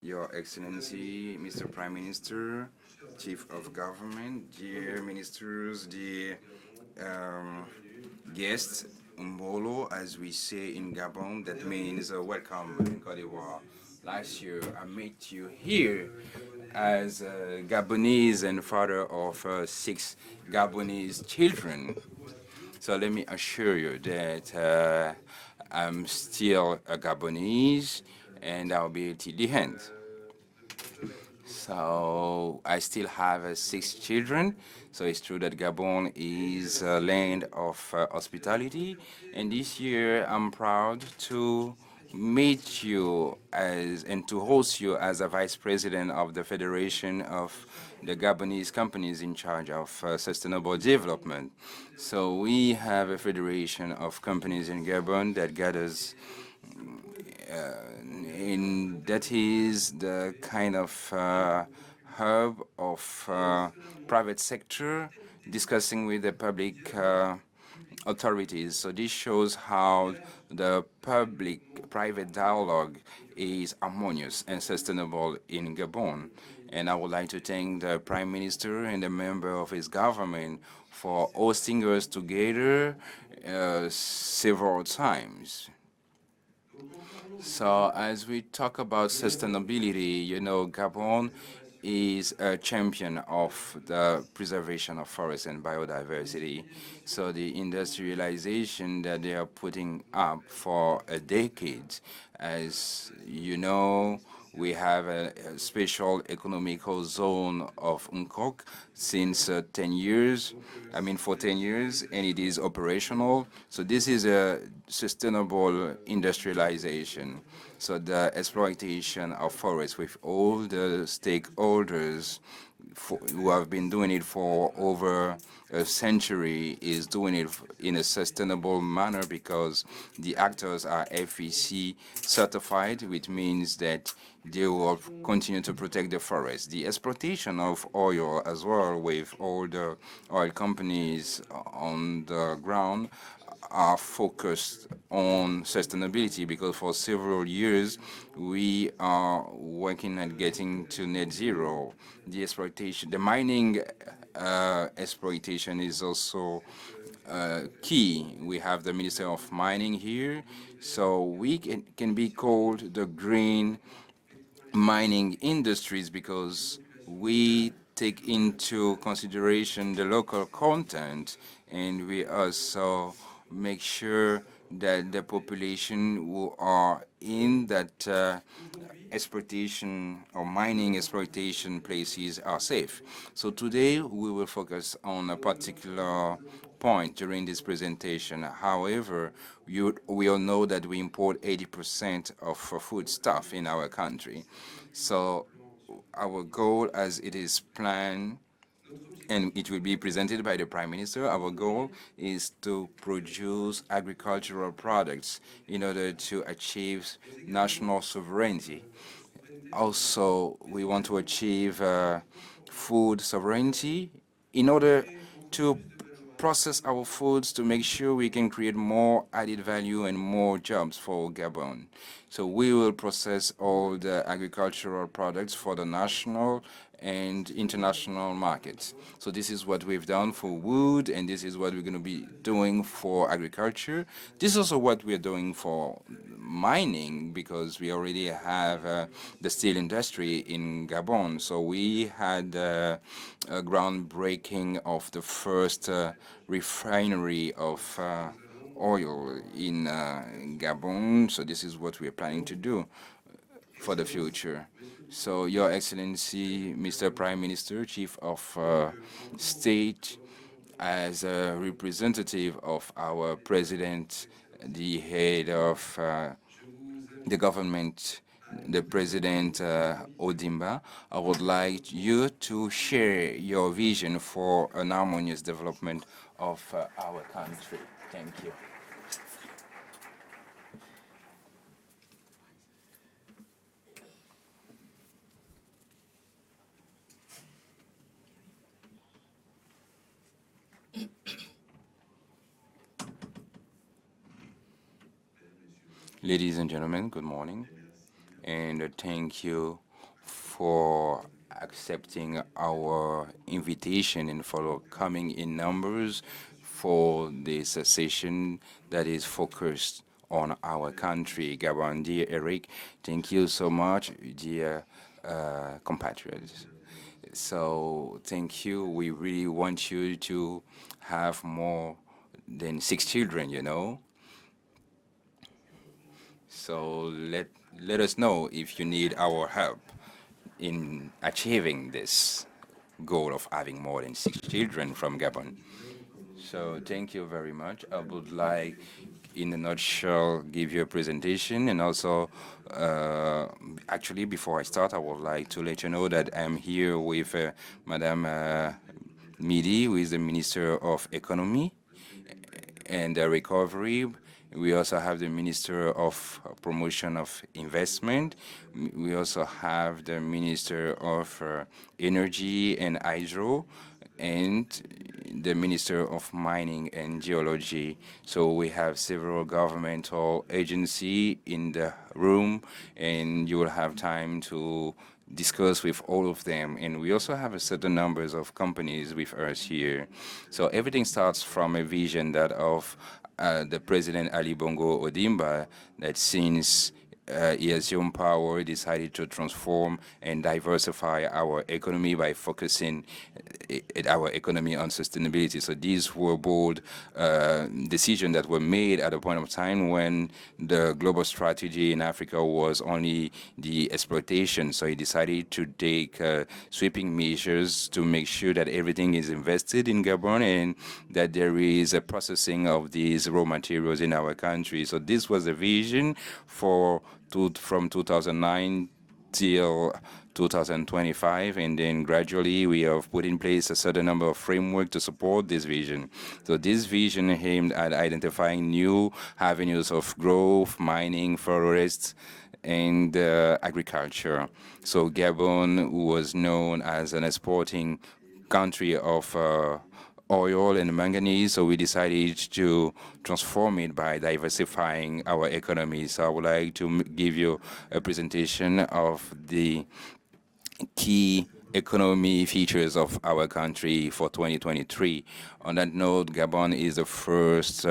Your Excellency, Mr. Prime Minister, Chief of Government, dear ministers, dear um, guests, Mbolo, as we say in Gabon, that means welcome in Cote d'Ivoire. Last year, I met you here as a Gabonese and father of six Gabonese children. So let me assure you that I'm still a Gabonese and I'll be till the end. So I still have six children. So it's true that Gabon is a land of hospitality. And this year I'm proud to meet you as and to host you as a vice president of the Federation of the Gabonese companies in charge of sustainable development. So we have a federation of companies in Gabon that gathers in that is the kind of hub of private sector discussing with the public authorities. So this shows how the public-private dialogue is harmonious and sustainable in Gabon. And I would like to thank the Prime Minister and the member of his government for hosting us together several times. So as we talk about sustainability, Gabon is a champion of the preservation of forests and biodiversity. So the industrialization that they are putting up for a decade, as you know, we have a special economical zone of Nkok since 10 years, for 10 years, and it is operational. So this is a sustainable industrialization. So the exploitation of forests with all the stakeholders who have been doing it for over a century is doing it in a sustainable manner because the actors are FEC certified, which means that they will continue to protect the forest. The exploitation of oil as well, with all the oil companies on the ground, are focused on sustainability because for several years we are working at getting to net zero. The exploitation, the mining exploitation is also key. We have the Minister of Mining here, so we can be called the green mining industries because we take into consideration the local content and we also make sure that the population who are in that exploitation or mining exploitation places are safe. So today we will focus on a particular point during this presentation. However, we all know that we import 80% of food stuff in our country. So our goal, as it is planned and it will be presented by the Prime Minister, our goal is to produce agricultural products in order to achieve national sovereignty. Also, we want to achieve food sovereignty in order to process our foods to make sure we can create more added value and more jobs for Gabon. So we will process all the agricultural products for the national and international markets. So this is what we've done for wood, and this is what we're going to be doing for agriculture. This is also what we're doing for mining because we already have the steel industry in Gabon. So we had a groundbreaking of the first refinery of oil in Gabon. So this is what we're planning to do for the future. So, Your Excellency, Mr. Prime Minister, Chief of State, as a representative of our President, the head of the government, the President Odimba, I would like you to share your vision for an harmonious development of our country. Thank you. Ladies and gentlemen, good morning, and thank you for accepting our invitation and for coming in numbers for this session that is focused on our country, Gabon. Dear Eric, thank you so much, dear compatriots. So thank you. We really want you to have more than 6 children. So let us know if you need our help in achieving this goal of having more than 6 children from Gabon. So thank you very much. I would like, in a nutshell, give you a presentation, and also, actually, before I start, I would like to let you know that I'm here with Madame Midi, who is the Minister of Economy and Recovery. We also have the Minister of Promotion of Investment. We also have the Minister of Energy and Hydro, and the Minister of Mining and Geology. So we have several governmental agencies in the room, and you will have time to discuss with all of them. And we also have a certain numbers of companies with us here. So everything starts from a vision that of the President Ali Bongo Odimba, that since he assumed power, decided to transform and diversify our economy by focusing our economy on sustainability. So these were bold decisions that were made at a point of time when the global strategy in Africa was only the exploitation. So he decided to take sweeping measures to make sure that everything is invested in Gabon and that there is a processing of these raw materials in our country. So this was a vision from 2009 till 2025, and then gradually we have put in place a certain number of framework to support this vision. So this vision aimed at identifying new avenues of growth, mining, forests, and agriculture. So Gabon was known as an exporting country of oil and manganese, so we decided to transform it by diversifying our economy. So I would like to give you a presentation of the key economy features of our country for 2023. On that note, Gabon is the first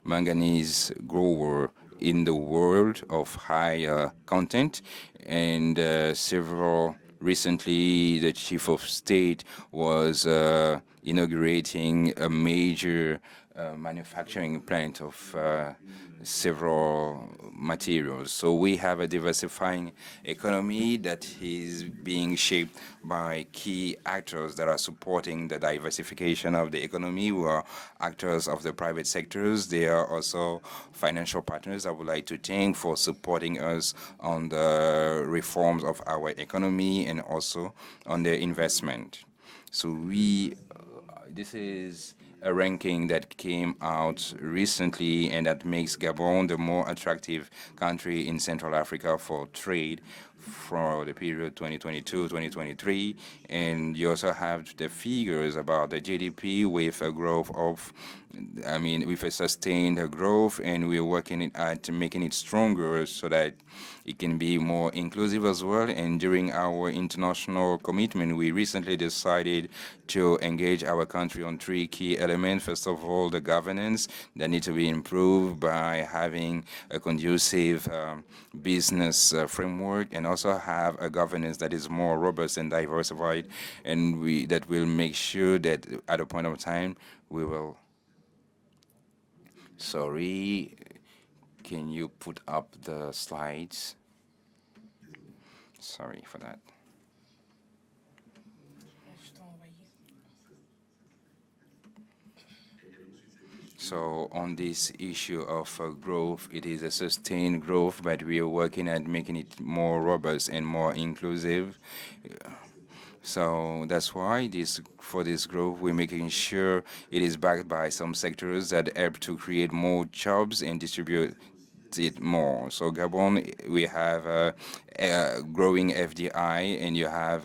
manganese grower in the world of high content, and several recently the chief of state was inaugurating a major manufacturing plant of several materials. So we have a diversifying economy that is being shaped by key actors that are supporting the diversification of the economy, who are actors of the private sectors. They are also financial partners I would like to thank for supporting us on the reforms of our economy and also on the investment. So this is a ranking that came out recently and that makes Gabon the more attractive country in Central Africa for trade for the period 2022-2023. And you also have the figures about the GDP with a growth of, with a sustained growth, and we're working at making it stronger so that it can be more inclusive as well. And during our international commitment, we recently decided to engage our country on three key elements. First of all, the governance that need to be improved by having a conducive business framework, and also have a governance that is more robust and diversified, and that will make sure that at a point of time we will. Sorry, can you put up the slides? Sorry for that. So on this issue of growth, it is a sustained growth, but we are working at making it more robust and more inclusive. So that's why for this growth, we're making sure it is backed by some sectors that help to create more jobs and distribute it more. So Gabon, we have a growing FDI, and you have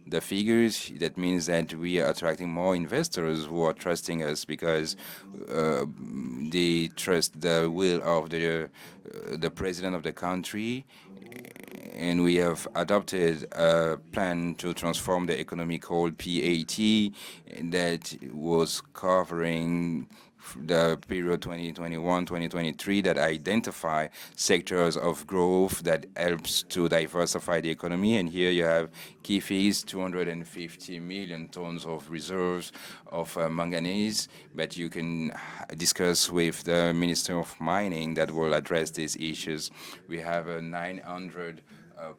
the figures. That means that we are attracting more investors who are trusting us because they trust the will of the president of the country, and we have adopted a plan to transform the economy called PAT that was covering the period 2021-2023 that identify sectors of growth that helps to diversify the economy. And here you have key fees, 250 million tons of reserves of manganese, but you can discuss with the Minister of Mining that will address these issues. We have a 900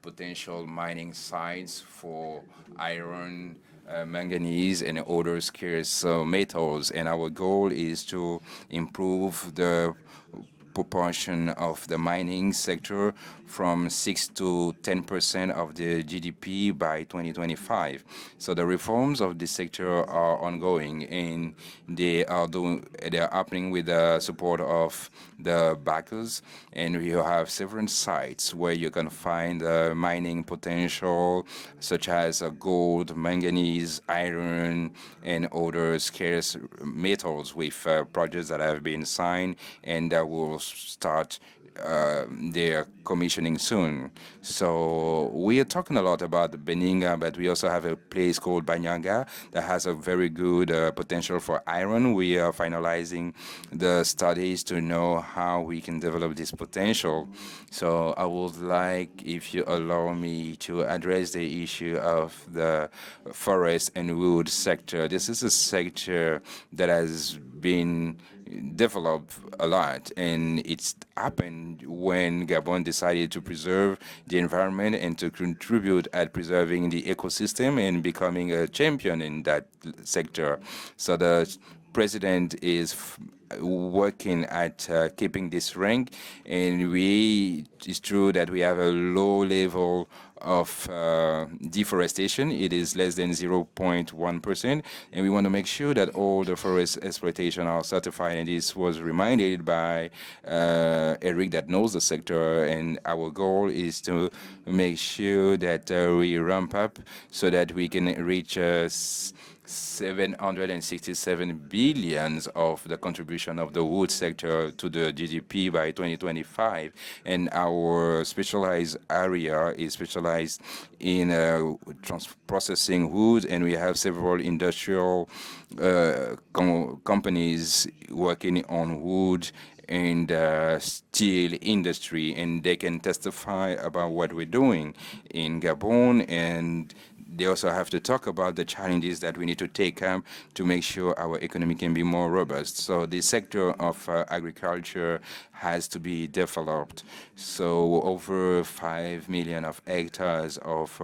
potential mining sites for iron, manganese, and other scarce metals. And our goal is to improve the proportion of the mining sector from 6 to 10% of the GDP by 2025. So the reforms of this sector are ongoing, and they are happening with the support of the backers. And we have several sites where you can find mining potential, such as gold, manganese, iron, and other scarce metals with projects that have been signed and that will start their commissioning soon. So we are talking a lot about Beninga, but we also have a place called Banyaga that has a very good potential for iron. We are finalizing the studies to know how we can develop this potential. So I would like, if you allow me, to address the issue of the forest and wood sector. This is a sector that has been developed a lot, and it's happened when Gabon decided to preserve the environment and to contribute at preserving the ecosystem and becoming a champion in that sector. So the president is working at keeping this rank, and it's true that we have a low level of deforestation. It is less than 0.1%, and we want to make sure that all the forest exploitation are certified. And this was reminded by Eric that knows the sector, and our goal is to make sure that we ramp up so that we can reach 767 billions of the contribution of the wood sector to the GDP by 2025. And our specialized area is specialized in processing wood, and we have several industrial companies working on wood and steel industry, and they can testify about what we're doing in Gabon. And they also have to talk about the challenges that we need to take to make sure our economy can be more robust. So the sector of agriculture has to be developed. So over 5 million of hectares of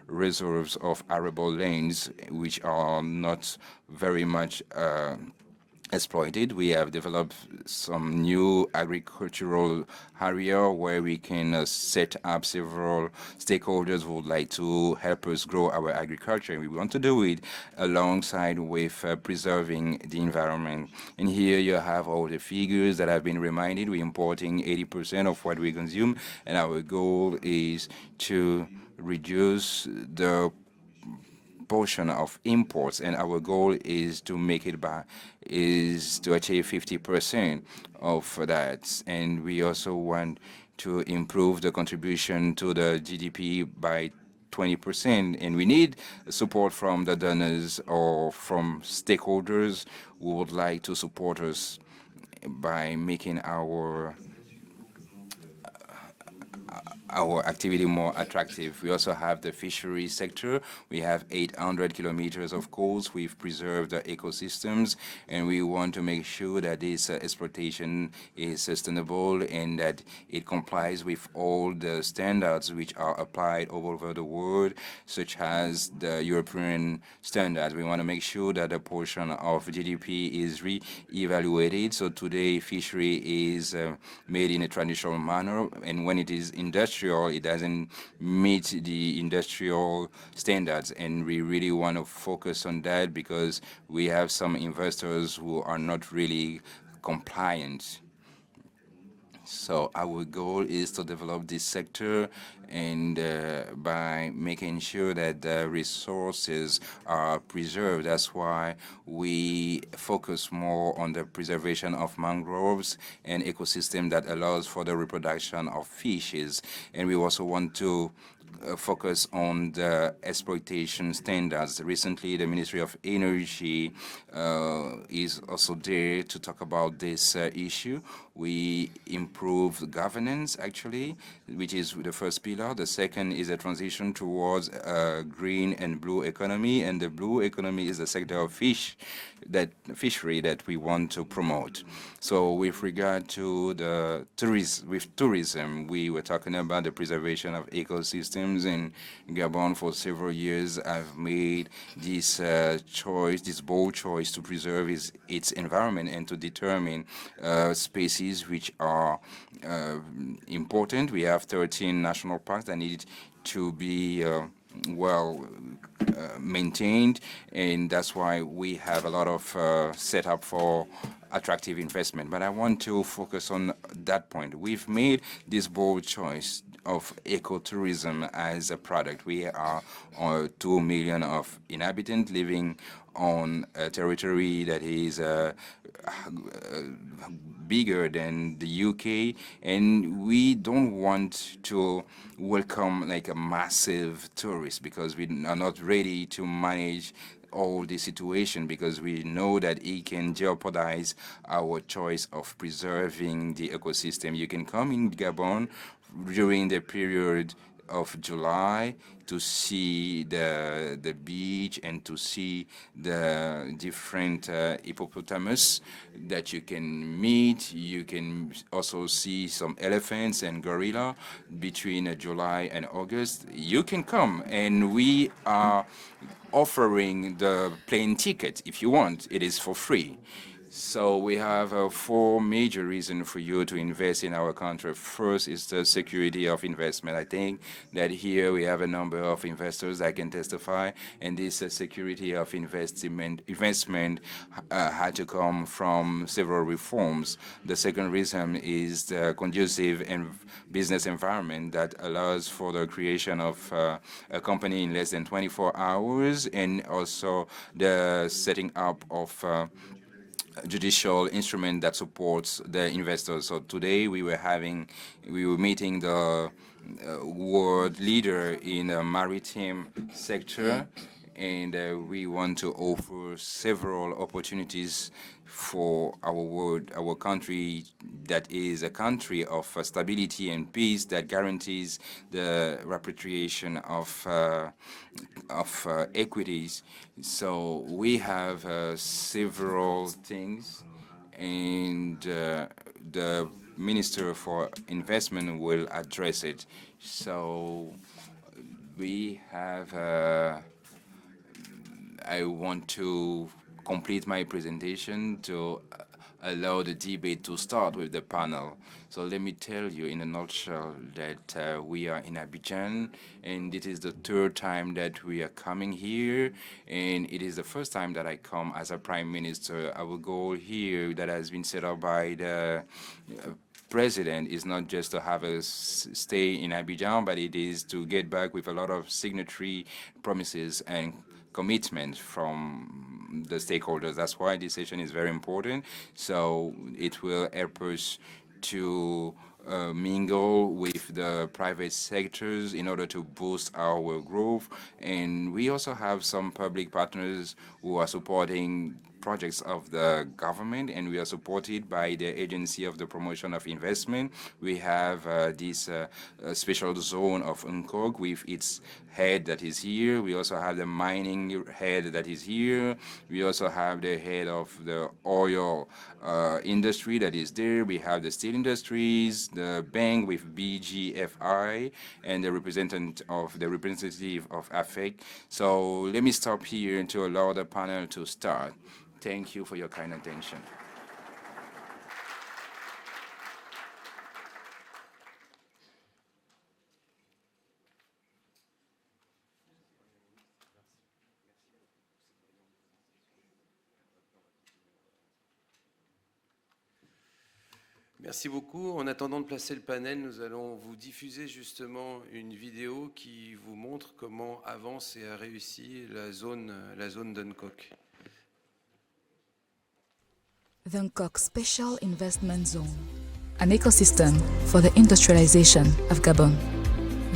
reserves of arable lands, which are not very much exploited. We have developed some new agricultural area where we can set up several stakeholders who would like to help us grow our agriculture. And we want to do it alongside with preserving the environment. And here you have all the figures that have been reminded. We're importing 80% of what we consume, and our goal is to reduce the portion of imports, and our goal is to make it is to achieve 50% of that. And we also want to improve the contribution to the GDP by 20%, and we need support from the donors or from stakeholders who would like to support us by making our activity more attractive. We also have the fishery sector. We have 800 kilometers of coast. We've preserved the ecosystems, and we want to make sure that this exploitation is sustainable and that it complies with all the standards which are applied all over the world, such as the European standards. We want to make sure that a portion of GDP is re-evaluated. So today, fishery is made in a traditional manner, and when it is industrial, it doesn't meet the industrial standards. And we really want to focus on that because we have some investors who are not really compliant. So our goal is to develop this sector, and by making sure that the resources are preserved. That's why we focus more on the preservation of mangroves and ecosystem that allows for the reproduction of fishes. And we also want to focus on the exploitation standards. Recently, the Ministry of Energy is also there to talk about this issue. We improve governance, actually, which is the first pillar. The second is a transition towards a green and blue economy, and the blue economy is the sector of fishery that we want to promote. So with regard to the tourism, we were talking about the preservation of ecosystems in Gabon. For several years, I've made this this bold choice to preserve its environment and to determine species which are important. We have 13 national parks that need to be well maintained, and that's why we have a lot of setup for attractive investment. But I want to focus on that point. We've made this bold choice of ecotourism as a product. We are 2 million of inhabitants living on a territory that is bigger than the UK, and we don't want to welcome like a massive tourist because we are not ready to manage all the situation, because we know that it can jeopardize our choice of preserving the ecosystem. You can come in Gabon during the period of July to see the beach and to see the different hippopotamus that you can meet. You can also see some elephants and gorilla between July and August. You can come, and we are offering the plane ticket if you want. It is for free. So we have four major reasons for you to invest in our country. First is the security of investment. I think that here we have a number of investors that can testify, and this security of investment had to come from several reforms. The second reason is the conducive and business environment that allows for the creation of a company in less than 24 hours, and also the setting up of judicial instrument that supports the investors. So today we were meeting the world leader in the maritime sector, and we want to offer several opportunities for our world, our country, that is a country of stability and peace, that guarantees the repatriation of equities. So we have several things, and the Minister for Investment will address it. So we have I want to complete my presentation to allow the debate to start with the panel. So let me tell you in a nutshell that we are in Abidjan, and it is the third time that we are coming here, and it is the first time that I come as a prime minister. Our goal here that has been set up by the president is not just to have a stay in Abidjan, but it is to get back with a lot of signatory promises and commitment from the stakeholders. That's why this session is very important. So it will help us to mingle with the private sectors in order to boost our growth. And we also have some public partners who are supporting projects of the government, and we are supported by the Agency of the Promotion of Investment. We have this special zone of UNCOG with its head that is here. We also have the mining head that is here. We also have the head of the oil industry that is there. We have the steel industries, the bank with BGFI, and the representative of AFEC. So let me stop here to allow the panel to start. Thank you for your kind attention. Merci beaucoup. En attendant de placer le panel, nous allons vous diffuser justement une vidéo qui vous montre comment avance et a réussi la zone d'Uncock. The Nkok Special Investment Zone, an ecosystem for the industrialization of Gabon.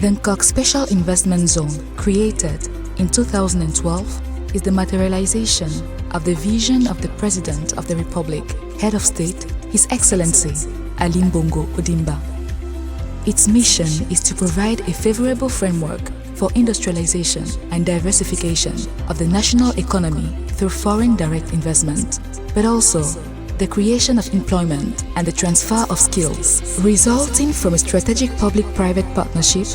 The Nkok Special Investment Zone, created in 2012, is the materialization of the vision of the President of the Republic, Head of State, His Excellency Ali Bongo Ondimba. Its mission is to provide a favorable framework for industrialization and diversification of the national economy through foreign direct investment, but also the creation of employment and the transfer of skills, resulting from a strategic public-private partnership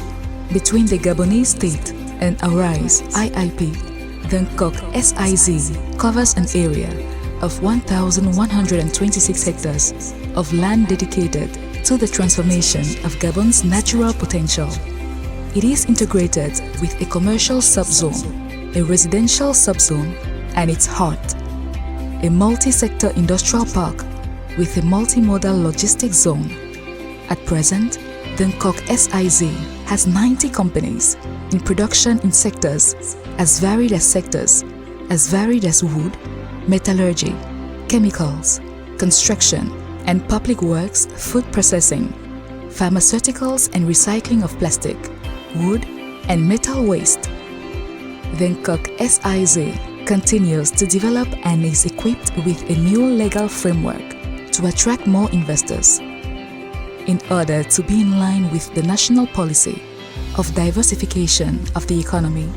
between the Gabonese state and Arise IIP. The Nkok SIZ covers an area of 1,126 hectares of land dedicated to the transformation of Gabon's natural potential. It is integrated with a commercial subzone, a residential subzone, and its heart, a multi-sector industrial park with a multimodal logistics zone. At present, the Nkok SIZ has 90 companies in production in sectors as varied as wood, metallurgy, chemicals, construction and public works, food processing, pharmaceuticals and recycling of plastic, wood and metal waste. The Nkok SIZ continues to develop and is equipped with a new legal framework to attract more investors in order to be in line with the national policy of diversification of the economy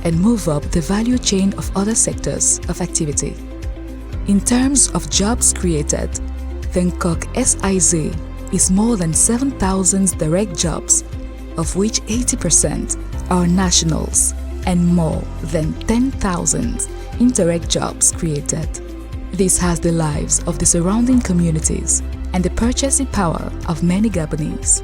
and move up the value chain of other sectors of activity. In terms of jobs created, the Nkok SIZ is more than 7,000 direct jobs, of which 80% are nationals, and more than 10,000 indirect jobs created. This has the lives of the surrounding communities and the purchasing power of many Gabonese.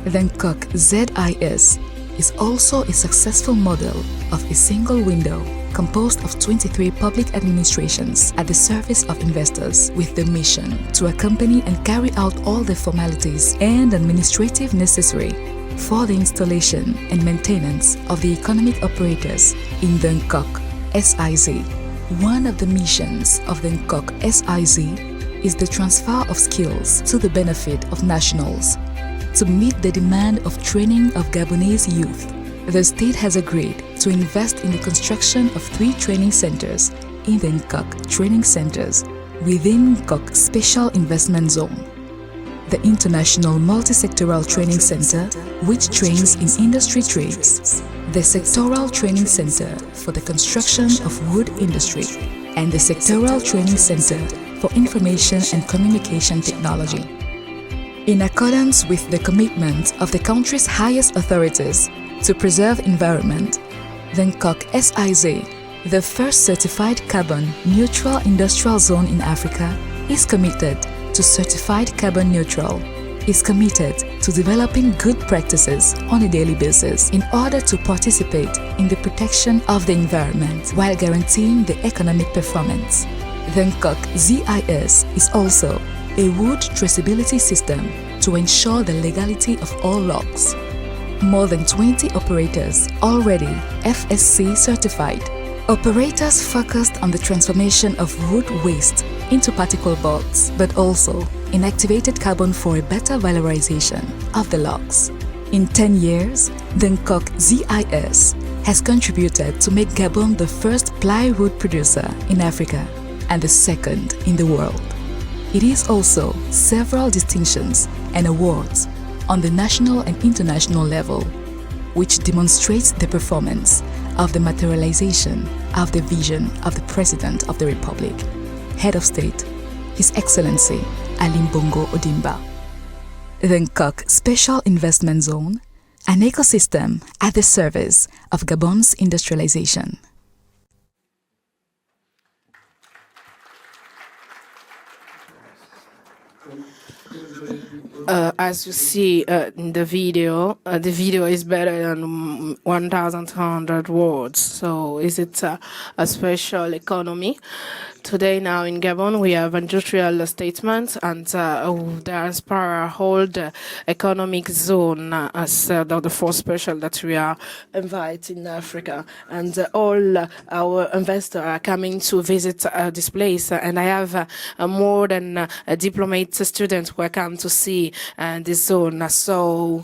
The Nkok ZIS is also a successful model of a single window composed of 23 public administrations at the service of investors with the mission to accompany and carry out all the formalities and administrative necessary for the installation and maintenance of the economic operators in the Nkok SIZ. One of the missions of the Nkok SIZ is the transfer of skills to the benefit of nationals. To meet the demand of training of Gabonese youth, the state has agreed to invest in the construction of 3 training centers in the Nkok training centers within Nkok Special Investment Zone. The International Multi-Sectoral Training Center, which trains in industry trades, the Sectoral Training Center for the construction of wood industry, and the Sectoral Training Center for Information and Communication Technology. In accordance with the commitment of the country's highest authorities to preserve environment, the Nkok SIZ, the first certified carbon-neutral industrial zone in Africa, is committed to certified carbon neutral, is committed to developing good practices on a daily basis in order to participate in the protection of the environment while guaranteeing the economic performance. The Nkok ZIS is also a wood traceability system to ensure the legality of all logs. More than 20 operators already FSC certified. Operators focused on the transformation of wood waste into particle boards, but also in activated carbon for a better valorization of the logs. In 10 years, the Nkok ZIS has contributed to make Gabon the first plywood producer in Africa and the second in the world. It is also several distinctions and awards on the national and international level, which demonstrates the performance of the materialization of the vision of the President of the Republic, Head of State, His Excellency Ali Bongo Ondimba. The Nkok Special Investment Zone, an ecosystem at the service of Gabon's industrialization. As you see in the video is better than 1,200 words. So is it a special economy? Today now in Gabon we have industrial statements and there is para hold economic zone as the fourth special that we are inviting in Africa, and all our investors are coming to visit this place, and I have more than diplomate students who are come to see this zone. So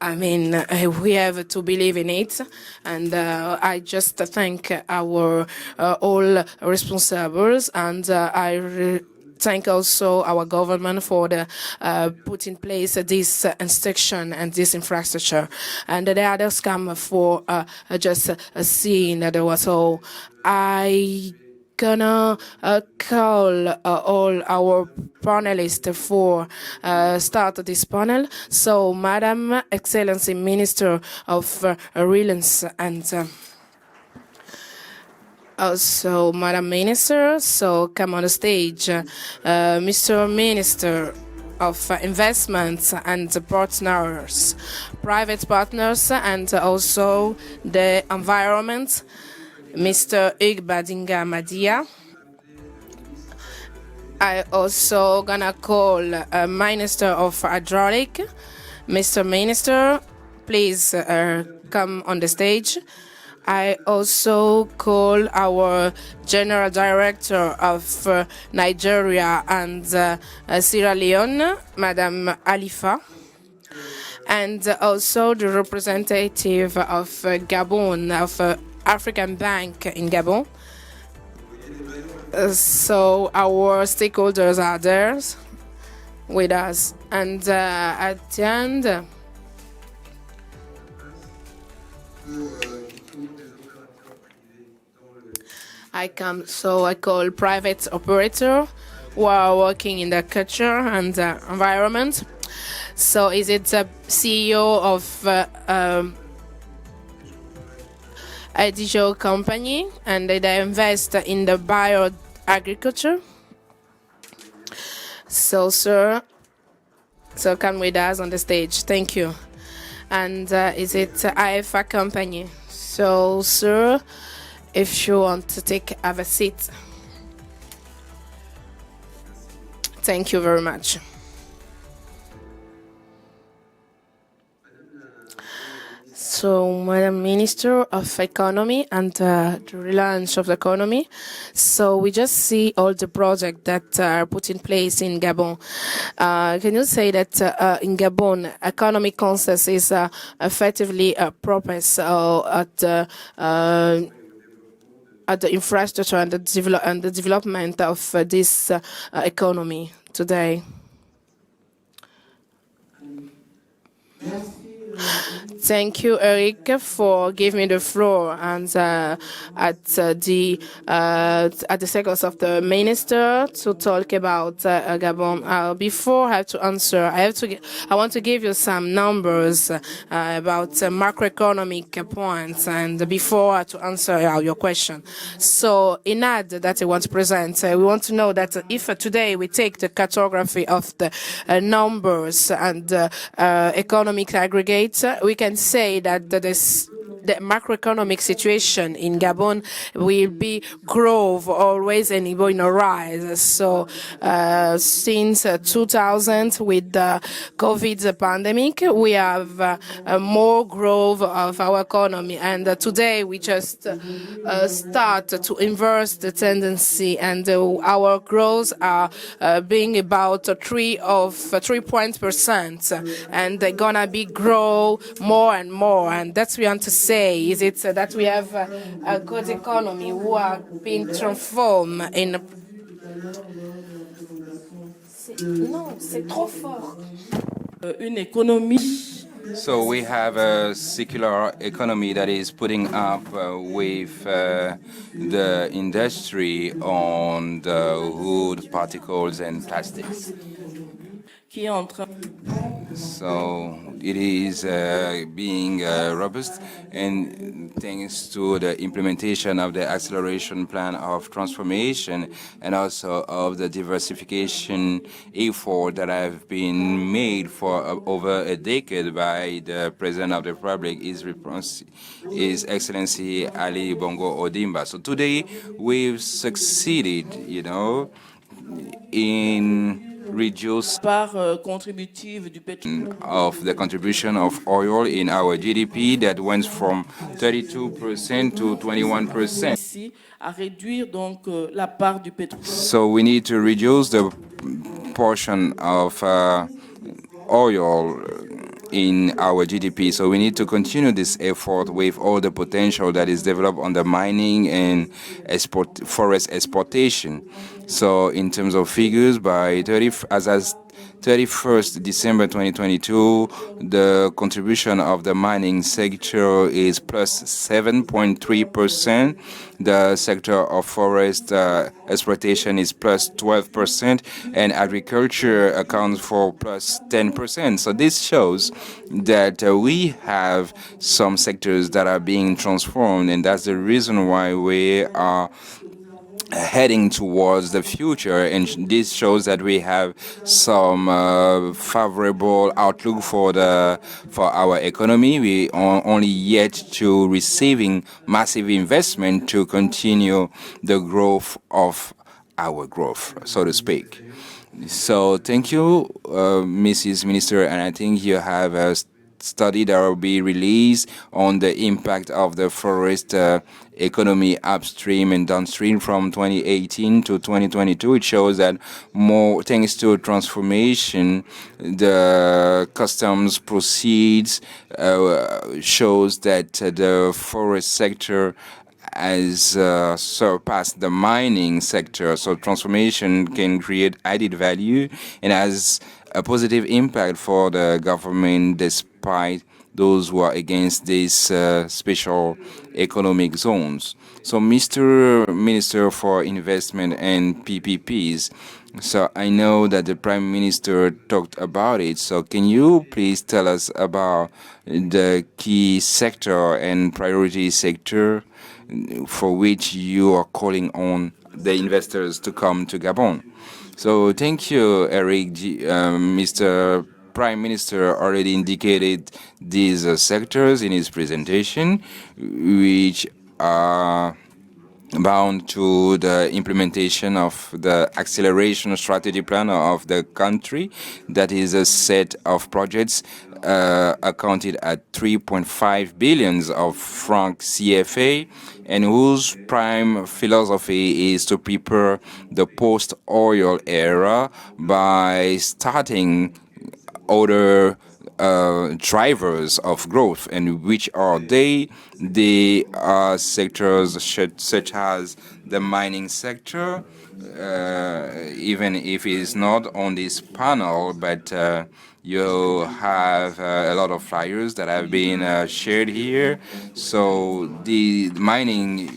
I mean, we have to believe in it, and I just thank our all responsibles, and thank also our government for the put in place this instruction and this infrastructure, and the others come for just seeing that there was so I gonna call all our panelists for start this panel. So, Madam Excellency Minister of Reliance and also Madam Minister, so come on the stage. Mr. Minister of Investments and Partners, Private Partners, and also the Environment, Mr. Badinga Madia. I also gonna call Minister of Hydraulic. Mr. Minister, please come on the stage. I also call our General Director of Nigeria and Sierra Leone, Madam Alifa, and also the representative of Gabon, of African Bank in Gabon. So our stakeholders are there with us, and at the end, I call private operator who are working in the culture and environment. So is it the CEO of a digital company, and they invest in the bio-agriculture? So, sir, so come with us on the stage. Thank you. And is it IFA company? So, sir, if you want to have a seat. Thank you very much. So, Madam Minister of Economy and the relaunch of the economy. So, we just see all the projects that are put in place in Gabon. Can you say that in Gabon, economic consensus is effectively progress at the infrastructure and the development of this economy today? Thank you, Eric, for giving me the floor. And at the seconds of the minister to talk about Gabon. Before I have to answer, I want to give you some numbers about macroeconomic points, and before to answer your question. So, in ad that I want to present, we want to know that if today we take the cartography of the numbers and economic aggregates, we can say that the macroeconomic situation in Gabon will be growth always and in a rise. So since 2000 with the COVID pandemic, we have more growth of our economy, and today we just start to inverse the tendency, and our growth are being about 3 points, and they're gonna be grow more and more, and that's what we want to say. Is it that we have a good economy who are being transformed in non, c'est trop fort. Une économie. So we have a circular economy that is putting up with the industry on the wood, particles, and plastics. Qui est en train So it is being robust, and thanks to the implementation of the acceleration plan of transformation and also of the diversification effort that have been made for over a decade by the President of the Republic, His Excellency Ali Bongo Odimba. So today we've succeeded, in reduce part contributive du pétrole of the contribution of oil in our GDP that went from 32% to 21%. ici à réduire donc la part du pétrole. So we need to reduce the portion of oil in our GDP. So we need to continue this effort with all the potential that is developed on the mining and forest exportation. So in terms of figures, by 31st December 2022, the contribution of the mining sector is plus 7.3%. The sector of forest exploitation is plus 12%, and agriculture accounts for plus 10%. So this shows that we have some sectors that are being transformed, and that's the reason why we are heading towards the future, and this shows that we have some favorable outlook for our economy. We are only yet to receiving massive investment to continue the growth of our growth, so to speak. So thank you, Mrs. Minister, and I think you have a study that will be released on the impact of the forest economy upstream and downstream from 2018 to 2022. It shows that more thanks to transformation, the customs proceeds shows that the forest sector has surpassed the mining sector. So transformation can create added value and has a positive impact for the government despite those who are against these special economic zones. So Mr. Minister for Investment and PPPs, so I know that the Prime Minister talked about it. So can you please tell us about the key sector and priority sector for which you are calling on the investors to come to Gabon? So thank you, Eric. Mr. Prime Minister already indicated these sectors in his presentation, which are bound to the implementation of the acceleration strategy plan of the country. That is a set of projects accounted at 3.5 billions of franc CFA, and whose prime philosophy is to prepare the post-oil era by starting other drivers of growth. And which are they? They are sectors such as the mining sector, even if it's not on this panel, but you have a lot of flyers that have been shared here. So the mining,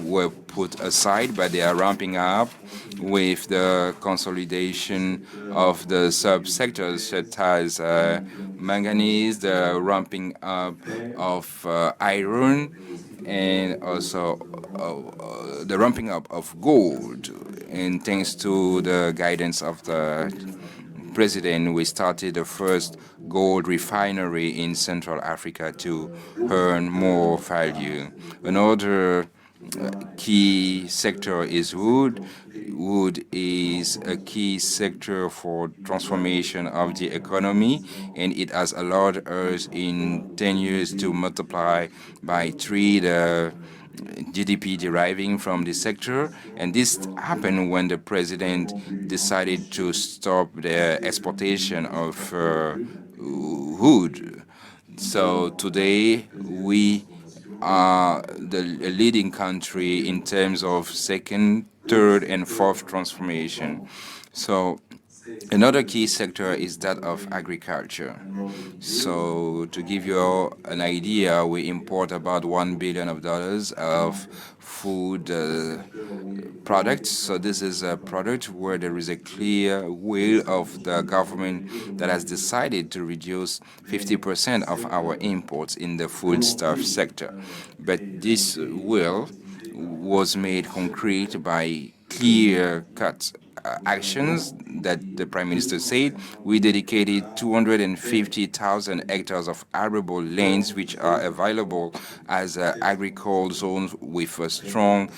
were put aside, but they are ramping up with the consolidation of the subsectors such as manganese, the ramping up of iron, and also the ramping up of gold. And thanks to the guidance of the President, we started the first gold refinery in Central Africa to earn more value. Another key sector is wood. Wood is a key sector for transformation of the economy, and it has allowed us in 10 years to multiply by 3 the GDP deriving from the sector. And this happened when the president decided to stop the exportation of wood. So today we are the leading country in terms of second, third, and fourth transformation. So Another key sector is that of agriculture. So to give you an idea, we import about $1 billion of food products. So this is a product where there is a clear will of the government that has decided to reduce 50% of our imports in the foodstuff sector. But this will was made concrete by clear-cut actions that the Prime Minister said. We dedicated 250,000 hectares of arable lands which are available as agricultural zones with a strong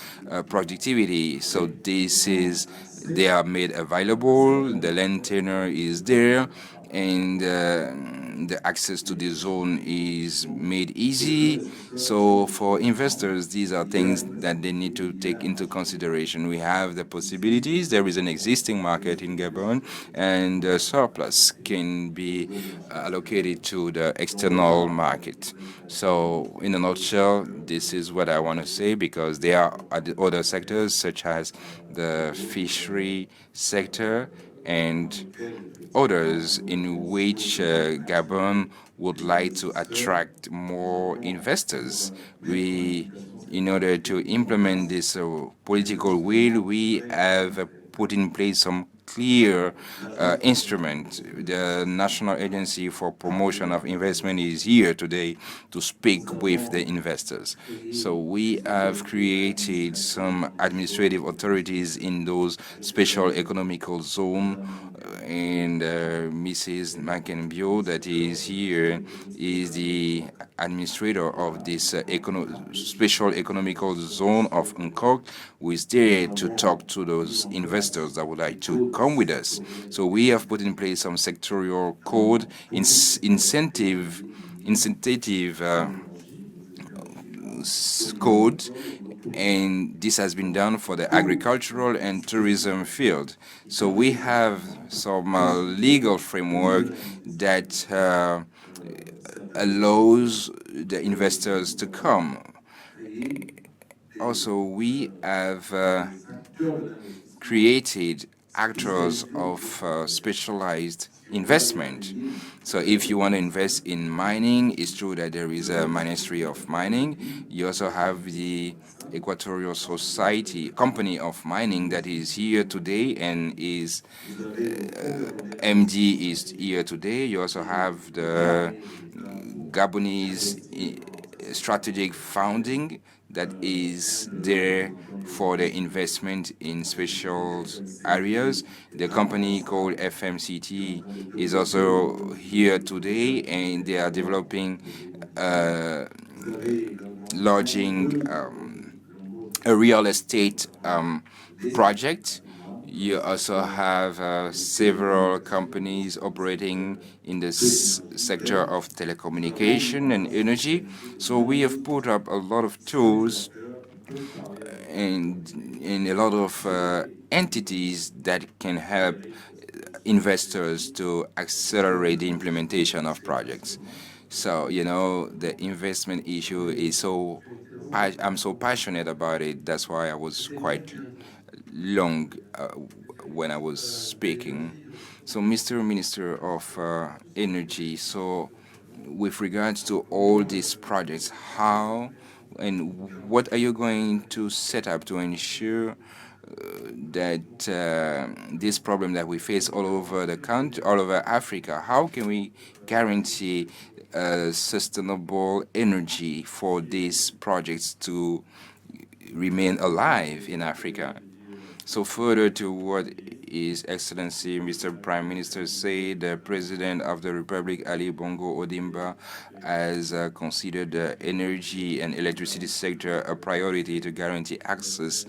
productivity. So they are made available, the land tenure is there, and the access to the zone is made easy. So for investors, these are things that they need to take into consideration. We have the possibilities. There is an existing market in Gabon, and the surplus can be allocated to the external market. So in a nutshell, this is what I want to say, because there are other sectors such as the fishery sector and others in which Gabon would like to attract more investors. In order to implement this political will, we have put in place some clear instrument. The National Agency for Promotion of Investment is here today to speak with the investors. So we have created some administrative authorities in those special economical zone, and Mrs. Makenbio, that is here, is the administrator of this special economical zone of Nkok, who is there to talk to those investors that would like to come with us. So we have put in place some sectorial code, incentive code, and this has been done for the agricultural and tourism field. So we have some legal framework that allows the investors to come. Also, we have created actors of specialized investment. So if you want to invest in mining, it's true that there is a Ministry of Mining. You also have the Equatorial Society Company of Mining that is here today, and is MD is here today. You also have the Gabonese strategic founding that is there for the investment in special areas. The company called FMCT is also here today, and they are developing lodging a real estate project. You also have several companies operating in this sector of telecommunication and energy. So we have put up a lot of tools and a lot of entities that can help investors to accelerate the implementation of projects. So, the investment issue is I'm so passionate about it. That's why I was quite long when I was speaking. So, Mr. Minister of Energy, so with regards to all these projects, how and what are you going to set up to ensure that this problem that we face all over the country, all over Africa, how can we guarantee sustainable energy for these projects to remain alive in Africa? So further to what His Excellency Mr. Prime Minister said, the President of the Republic, Ali Bongo Odimba, has considered the energy and electricity sector a priority to guarantee access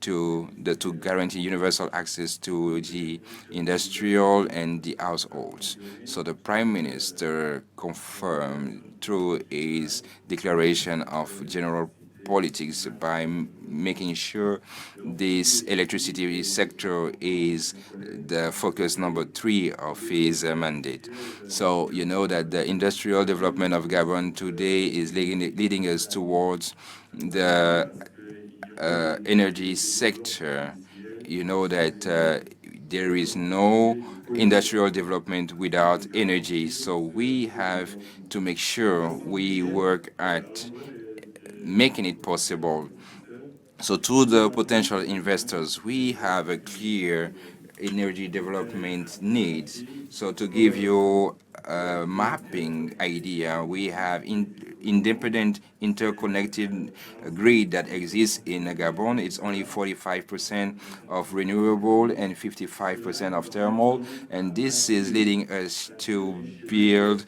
to guarantee universal access to the industrial and the households. So the Prime Minister confirmed through his declaration of general politics by making sure this electricity sector is the focus number 3 of his mandate. So you know that the industrial development of Gabon today is leading us towards the energy sector. You know that there is no industrial development without energy. So we have to make sure we work at making it possible. So to the potential investors, we have a clear energy development needs. So to give you a mapping idea, we have independent interconnected grid that exists in Gabon. It's only 45% of renewable and 55% of thermal, and this is leading us to build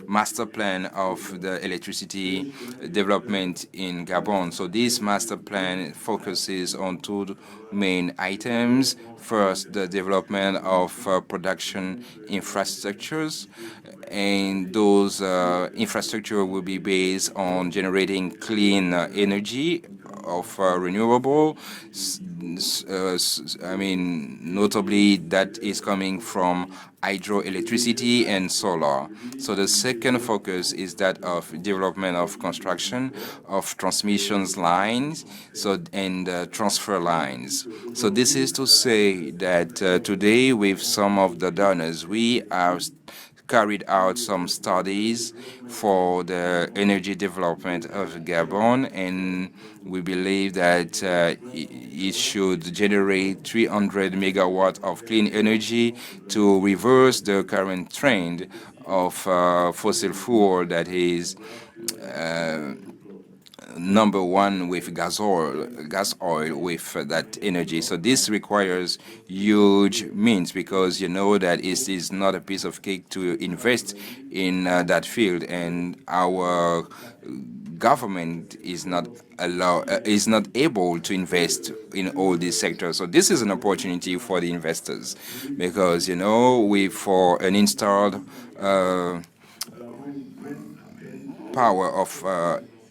master plan of the electricity development in Gabon. So this master plan focuses on two main items. First, the development of production infrastructures, and those infrastructure will be based on generating clean energy of renewable. I mean, notably that is coming from hydroelectricity and solar. So the second focus is that of development of construction of transmissions lines, and transfer lines. So this is to say that today, with some of the donors, we have carried out some studies for the energy development of Gabon, and we believe that it should generate 300 megawatts of clean energy to reverse the current trend of fossil fuel that is number one with gas oil with that energy. So this requires huge means, because you know that it is not a piece of cake to invest in that field, and our government is not able to invest in all these sectors. So this is an opportunity for the investors, because we for an installed power of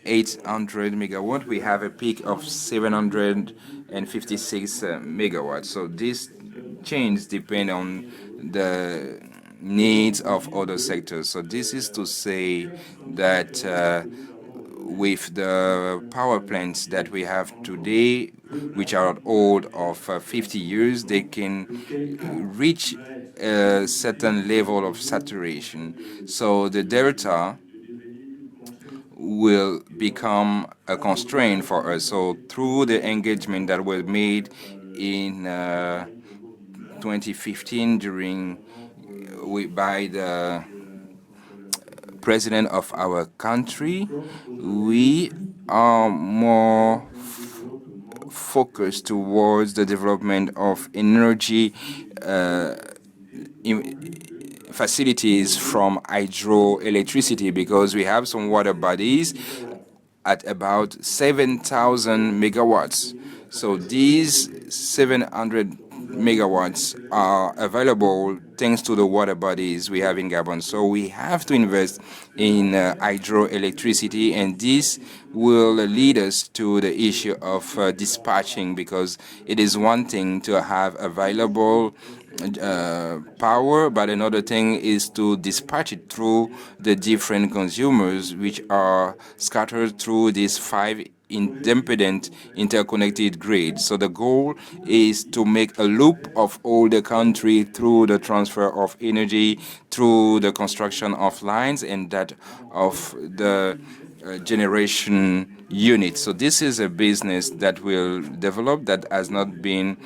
800 megawatt, we have a peak of 756 megawatts. So this change depend on the needs of other sectors. So this is to say that with the power plants that we have today, which are old of 50 years, they can reach a certain level of saturation. So the delta will become a constraint for us. So through the engagement that was made in 2015 by the president of our country, we are more focused towards the development of energy facilities from hydroelectricity, because we have some water bodies at about 7,000 megawatts. So these 700 megawatts are available thanks to the water bodies we have in Gabon. So we have to invest in hydroelectricity, and this will lead us to the issue of dispatching, because it is one thing to have available power, but another thing is to dispatch it through the different consumers, which are scattered through these 5 independent interconnected grids. So the goal is to make a loop of all the country through the transfer of energy, through the construction of lines, and that of the generation unit. So this is a business that will develop, that has not been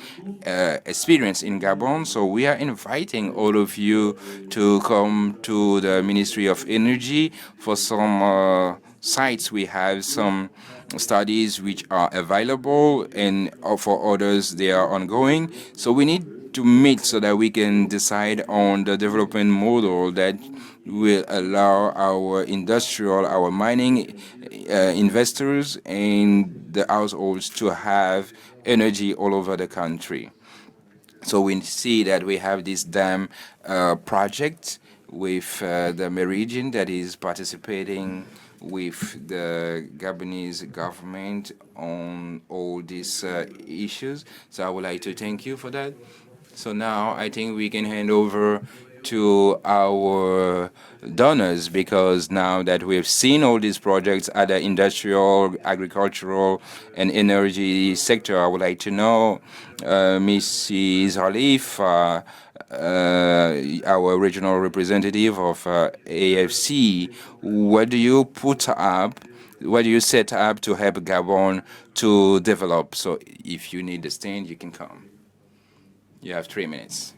experienced in Gabon. So we are inviting all of you to come to the Ministry of Energy for some sites. We have some studies which are available, and for others they are ongoing. So we need to meet so that we can decide on the development model that will allow our industrial, our mining investors and the households to have energy all over the country. So we see that we have this dam project with the Meridian that is participating with the Gabonese government on all these issues. So I would like to thank you for that. So now I think we can hand over to our donors, because now that we've seen all these projects at the industrial, agricultural, and energy sector, I would like to know, Mrs. Halif, our regional representative of AFC, what do you put up, what do you set up to help Gabon to develop? So if you need the stand, you can come. You have 3 minutes.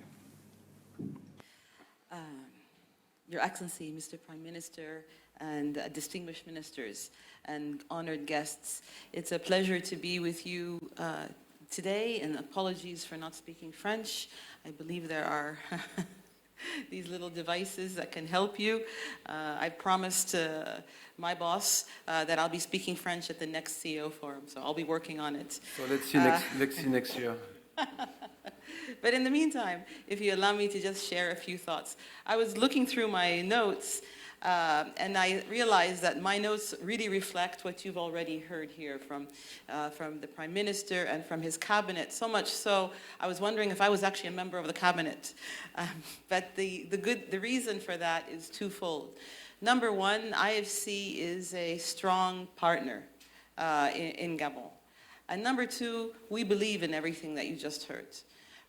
Your Excellency, Mr. Prime Minister, and distinguished ministers and honored guests, it's a pleasure to be with you today, and apologies for not speaking French. I believe there are these little devices that can help you. I promised my boss that I'll be speaking French at the next CEO forum, so I'll be working on it. So let's see next year. But in the meantime, if you allow me to just share a few thoughts. I was looking through my notes, and I realized that my notes really reflect what you've already heard here from the Prime Minister and from his cabinet. So much so, I was wondering if I was actually a member of the cabinet. But the reason for that is twofold. Number one, IFC is a strong partner in Gabon. And number two, we believe in everything that you just heard.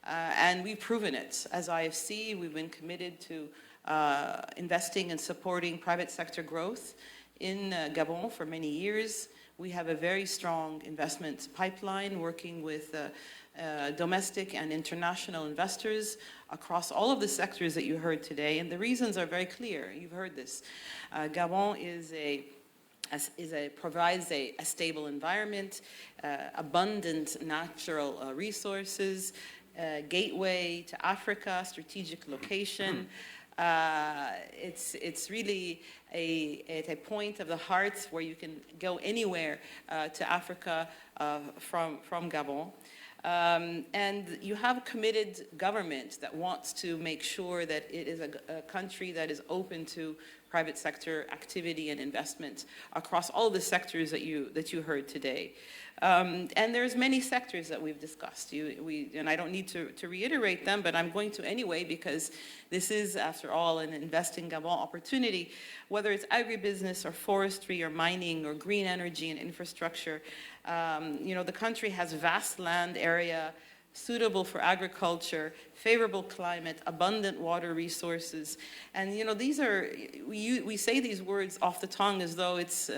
And we've proven it. As IFC, we've been committed to investing and supporting private sector growth in Gabon for many years. We have a very strong investment pipeline working with domestic and international investors across all of the sectors that you heard today. And the reasons are very clear. You've heard this. Gabon provides a stable environment, abundant natural resources, gateway to Africa, strategic location. It's really a point of the heart where you can go anywhere to Africa from Gabon. And you have a committed government that wants to make sure that it is a country that is open to private sector activity and investment across all the sectors that you heard today. And there's many sectors that we've discussed. And I don't need to reiterate them, but I'm going to anyway, because this is, after all, an Invest in Gabon opportunity. Whether it's agribusiness or forestry or mining or green energy and infrastructure, the country has vast land area, suitable for agriculture, favorable climate, abundant water resources. And these are, we say these words off the tongue as though it's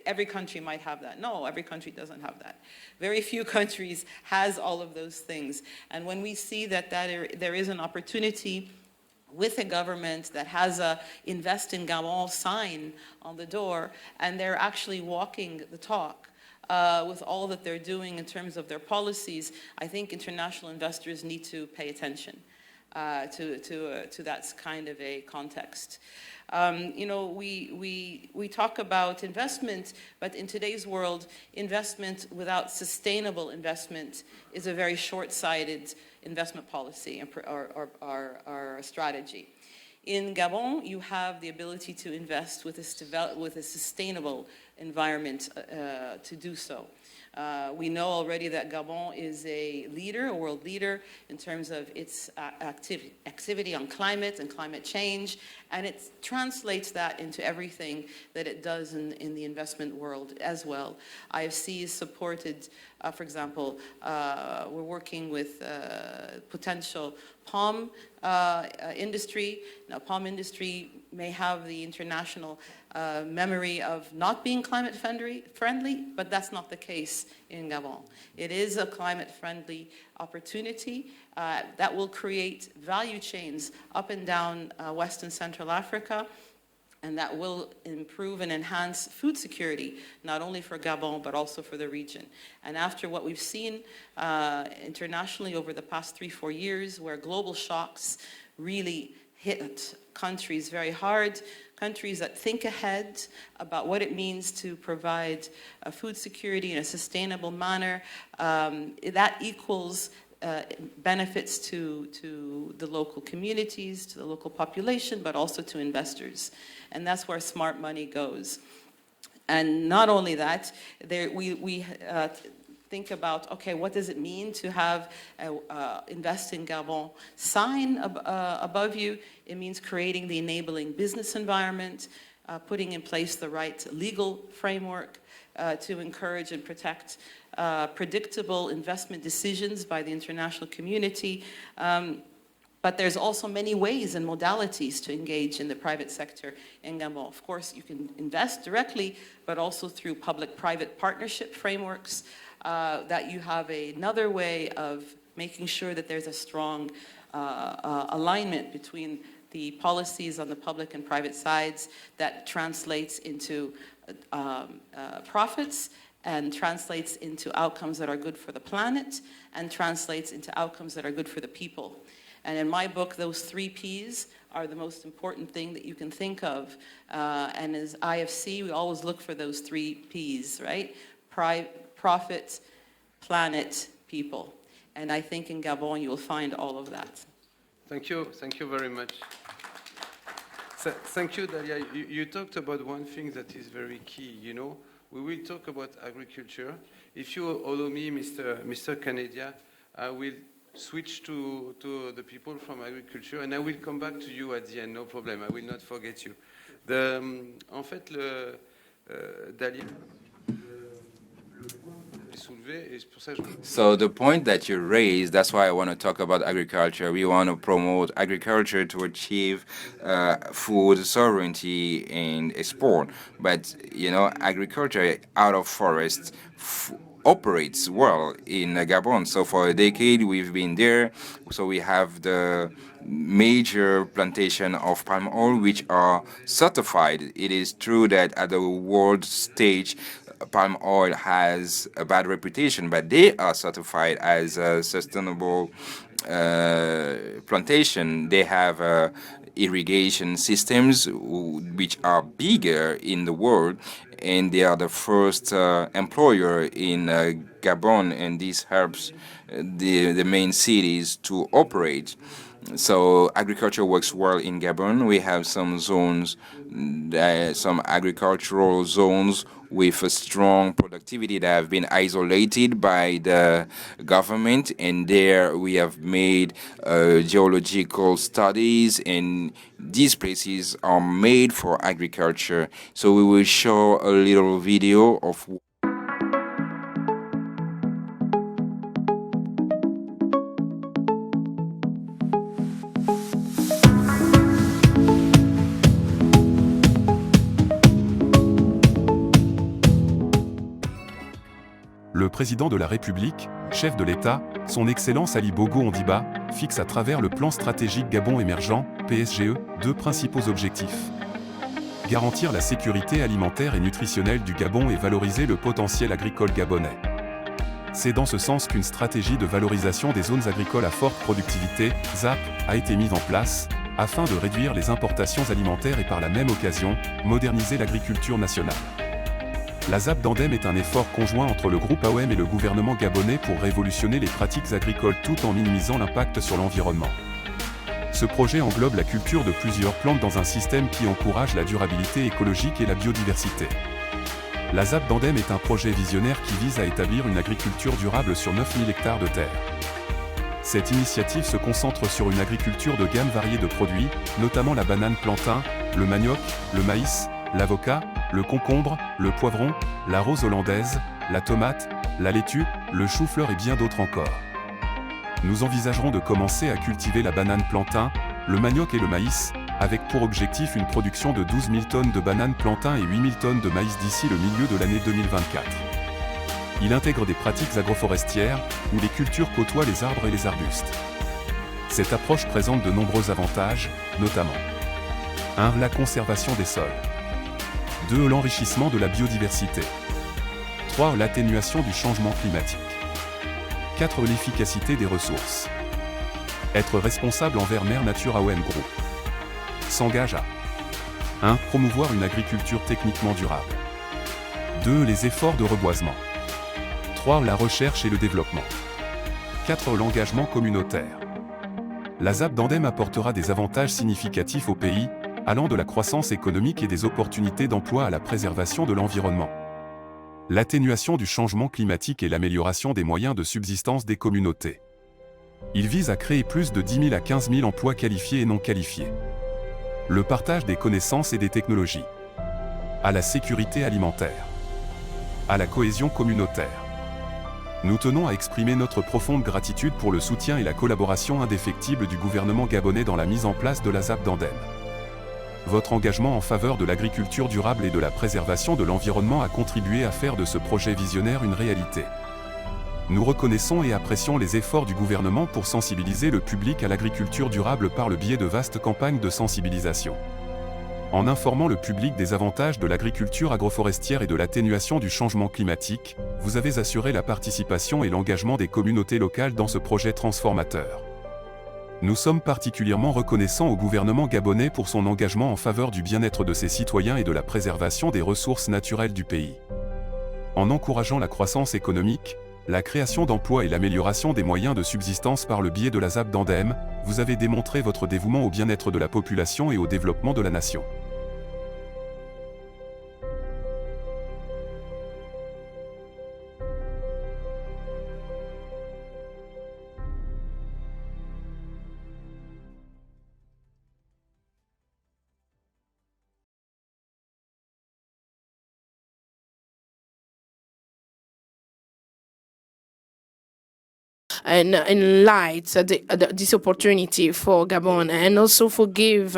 every country might have that. No, every country doesn't have that. Very few countries has all of those things. And when we see that there is an opportunity with a government that has a Invest in Gabon sign on the door, and they're actually walking the talk, with all that they're doing in terms of their policies, I think international investors need to pay attention to that kind of a context. We talk about investment, but in today's world, investment without sustainable investment is a very short-sighted investment policy or strategy. In Gabon, you have the ability to invest with a sustainable environment to do so. We know already that Gabon is a world leader in terms of its activity on climate and climate change, and it translates that into everything that it does in the investment world as well. IFC is supported, for example, we're working with potential palm industry. Now, palm industry may have the international memory of not being climate friendly, but that's not the case in Gabon. It is a climate friendly opportunity that will create value chains up and down West and Central Africa, and that will improve and enhance food security, not only for Gabon, but also for the region. And after what we've seen internationally over the past 3-4 years, where global shocks really hit countries very hard, countries that think ahead about what it means to provide food security in a sustainable manner, that equals benefits to the local communities, to the local population, but also to investors. And that's where smart money goes. And not only that, think about, okay, what does it mean to have Invest in Gabon sign above you? It means creating the enabling business environment, putting in place the right legal framework to encourage and protect predictable investment decisions by the international community. But there's also many ways and modalities to engage in the private sector in Gabon. Of course, you can invest directly, but also through public-private partnership frameworks, that you have another way of making sure that there's a strong alignment between the policies on the public and private sides that translates into profits and translates into outcomes that are good for the planet and translates into outcomes that are good for the people. And in my book, those 3 Ps are the most important thing that you can think of. And as IFC, we always look for those 3 Ps, right? Profit, planet, people. And I think in Gabon, you will find all of that. Thank you very much. Thank you, Dalia. You talked about one thing that is very key, you know. We will talk about agriculture. If you allow me, Mr. Canedia, I will switch to the people from agriculture, and I will come back to you at the end, no problem. I will not forget you. En fait, Dalia, So the point that you raised, that's why I want to talk about agriculture. We want to promote agriculture to achieve food sovereignty and export. But, you know, agriculture out of forests operates well in Gabon. So for a decade we've been there. So we have the major plantation of palm oil which are certified. It is true that at the world stage palm oil has a bad reputation, but they are certified as a sustainable plantation. They have irrigation systems which are bigger in the world, and they are the first employer in Gabon, and this helps the main cities to operate. So agriculture works well in Gabon. We have some zones, some agricultural zones with a strong productivity that have been isolated by the government, and there we have made geological studies, and these places are made for agriculture. So we will show a little video of Le président de la République, chef de l'État, son Excellence Ali Bongo Ondimba, fixe à travers le plan stratégique Gabon émergent, PSGE, 2 principaux objectifs. Garantir la sécurité alimentaire et nutritionnelle du Gabon et valoriser le potentiel agricole gabonais. C'est dans ce sens qu'une stratégie de valorisation des zones agricoles à forte productivité, ZAP, a été mise en place, afin de réduire les importations alimentaires et par la même occasion, moderniser l'agriculture nationale. La ZAP d'Andem est un effort conjoint entre le groupe AOM et le gouvernement gabonais pour révolutionner les pratiques agricoles tout en minimisant l'impact sur l'environnement. Ce projet englobe la culture de plusieurs plantes dans un système qui encourage la durabilité écologique et la biodiversité. La ZAP d'Andem est un projet visionnaire qui vise à établir une agriculture durable sur 9000 hectares de terre. Cette initiative se concentre sur une agriculture de gamme variée de produits, notamment la banane plantain, le manioc, le maïs, l'avocat, le concombre, le poivron, la rose hollandaise, la tomate, la laitue, le chou-fleur et bien d'autres encore. Nous envisagerons de commencer à cultiver la banane plantain, le manioc et le maïs, avec pour objectif une production de 12 000 tonnes de bananes plantain et 8 000 tonnes de maïs d'ici le milieu de l'année 2024. Il intègre des pratiques agroforestières, où les cultures côtoient les arbres et les arbustes. Cette approche présente de nombreux avantages, notamment 1. La conservation des sols. 2. L'enrichissement de la biodiversité. 3. L'atténuation du changement climatique. 4. L'efficacité des ressources. Être responsable envers Mère Nature AOM Group. S'engage à 1. Promouvoir une agriculture techniquement durable. 2. Les efforts de reboisement. 3. La recherche et le développement. 4. L'engagement communautaire. La ZAP d'Andem apportera des avantages significatifs au pays, allant de la croissance économique et des opportunités d'emploi à la préservation de l'environnement. l'atténuation du changement climatique et l'amélioration des moyens de subsistance des communautés. Il vise à créer plus de 10 000 à 15 000 emplois qualifiés et non qualifiés. Le partage des connaissances et des technologies. À la sécurité alimentaire. À la cohésion communautaire. Nous tenons à exprimer notre profonde gratitude pour le soutien et la collaboration indéfectible du gouvernement gabonais dans la mise en place de la ZAP d'Anden. Votre engagement en faveur de l'agriculture durable et de la préservation de l'environnement a contribué à faire de ce projet visionnaire une réalité. Nous reconnaissons et apprécions les efforts du gouvernement pour sensibiliser le public à l'agriculture durable par le biais de vastes campagnes de sensibilisation. En informant le public des avantages de l'agriculture agroforestière et de l'atténuation du changement climatique, vous avez assuré la participation et l'engagement des communautés locales dans ce projet transformateur. Nous sommes particulièrement reconnaissants au gouvernement gabonais pour son engagement en faveur du bien-être de ses citoyens et de la préservation des ressources naturelles du pays. En encourageant la croissance économique, la création d'emplois et l'amélioration des moyens de subsistance par le biais de la ZAP d'Andem, vous avez démontré votre dévouement au bien-être de la population et au développement de la nation. and in light this opportunity for Gabon, and also for give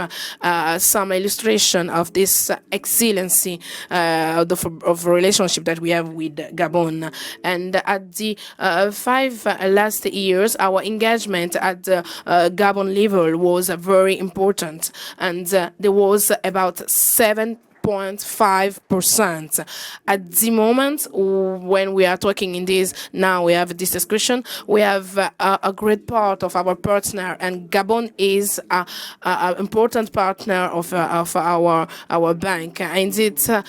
some illustration of this excellency of relationship that we have with Gabon. And at the 5 last years, our engagement at the Gabon level was very important, and there was about 7.5%. At the moment when we are talking in this, now we have this discussion, we have a great part of our partner, and Gabon is an important partner of our bank, and it's a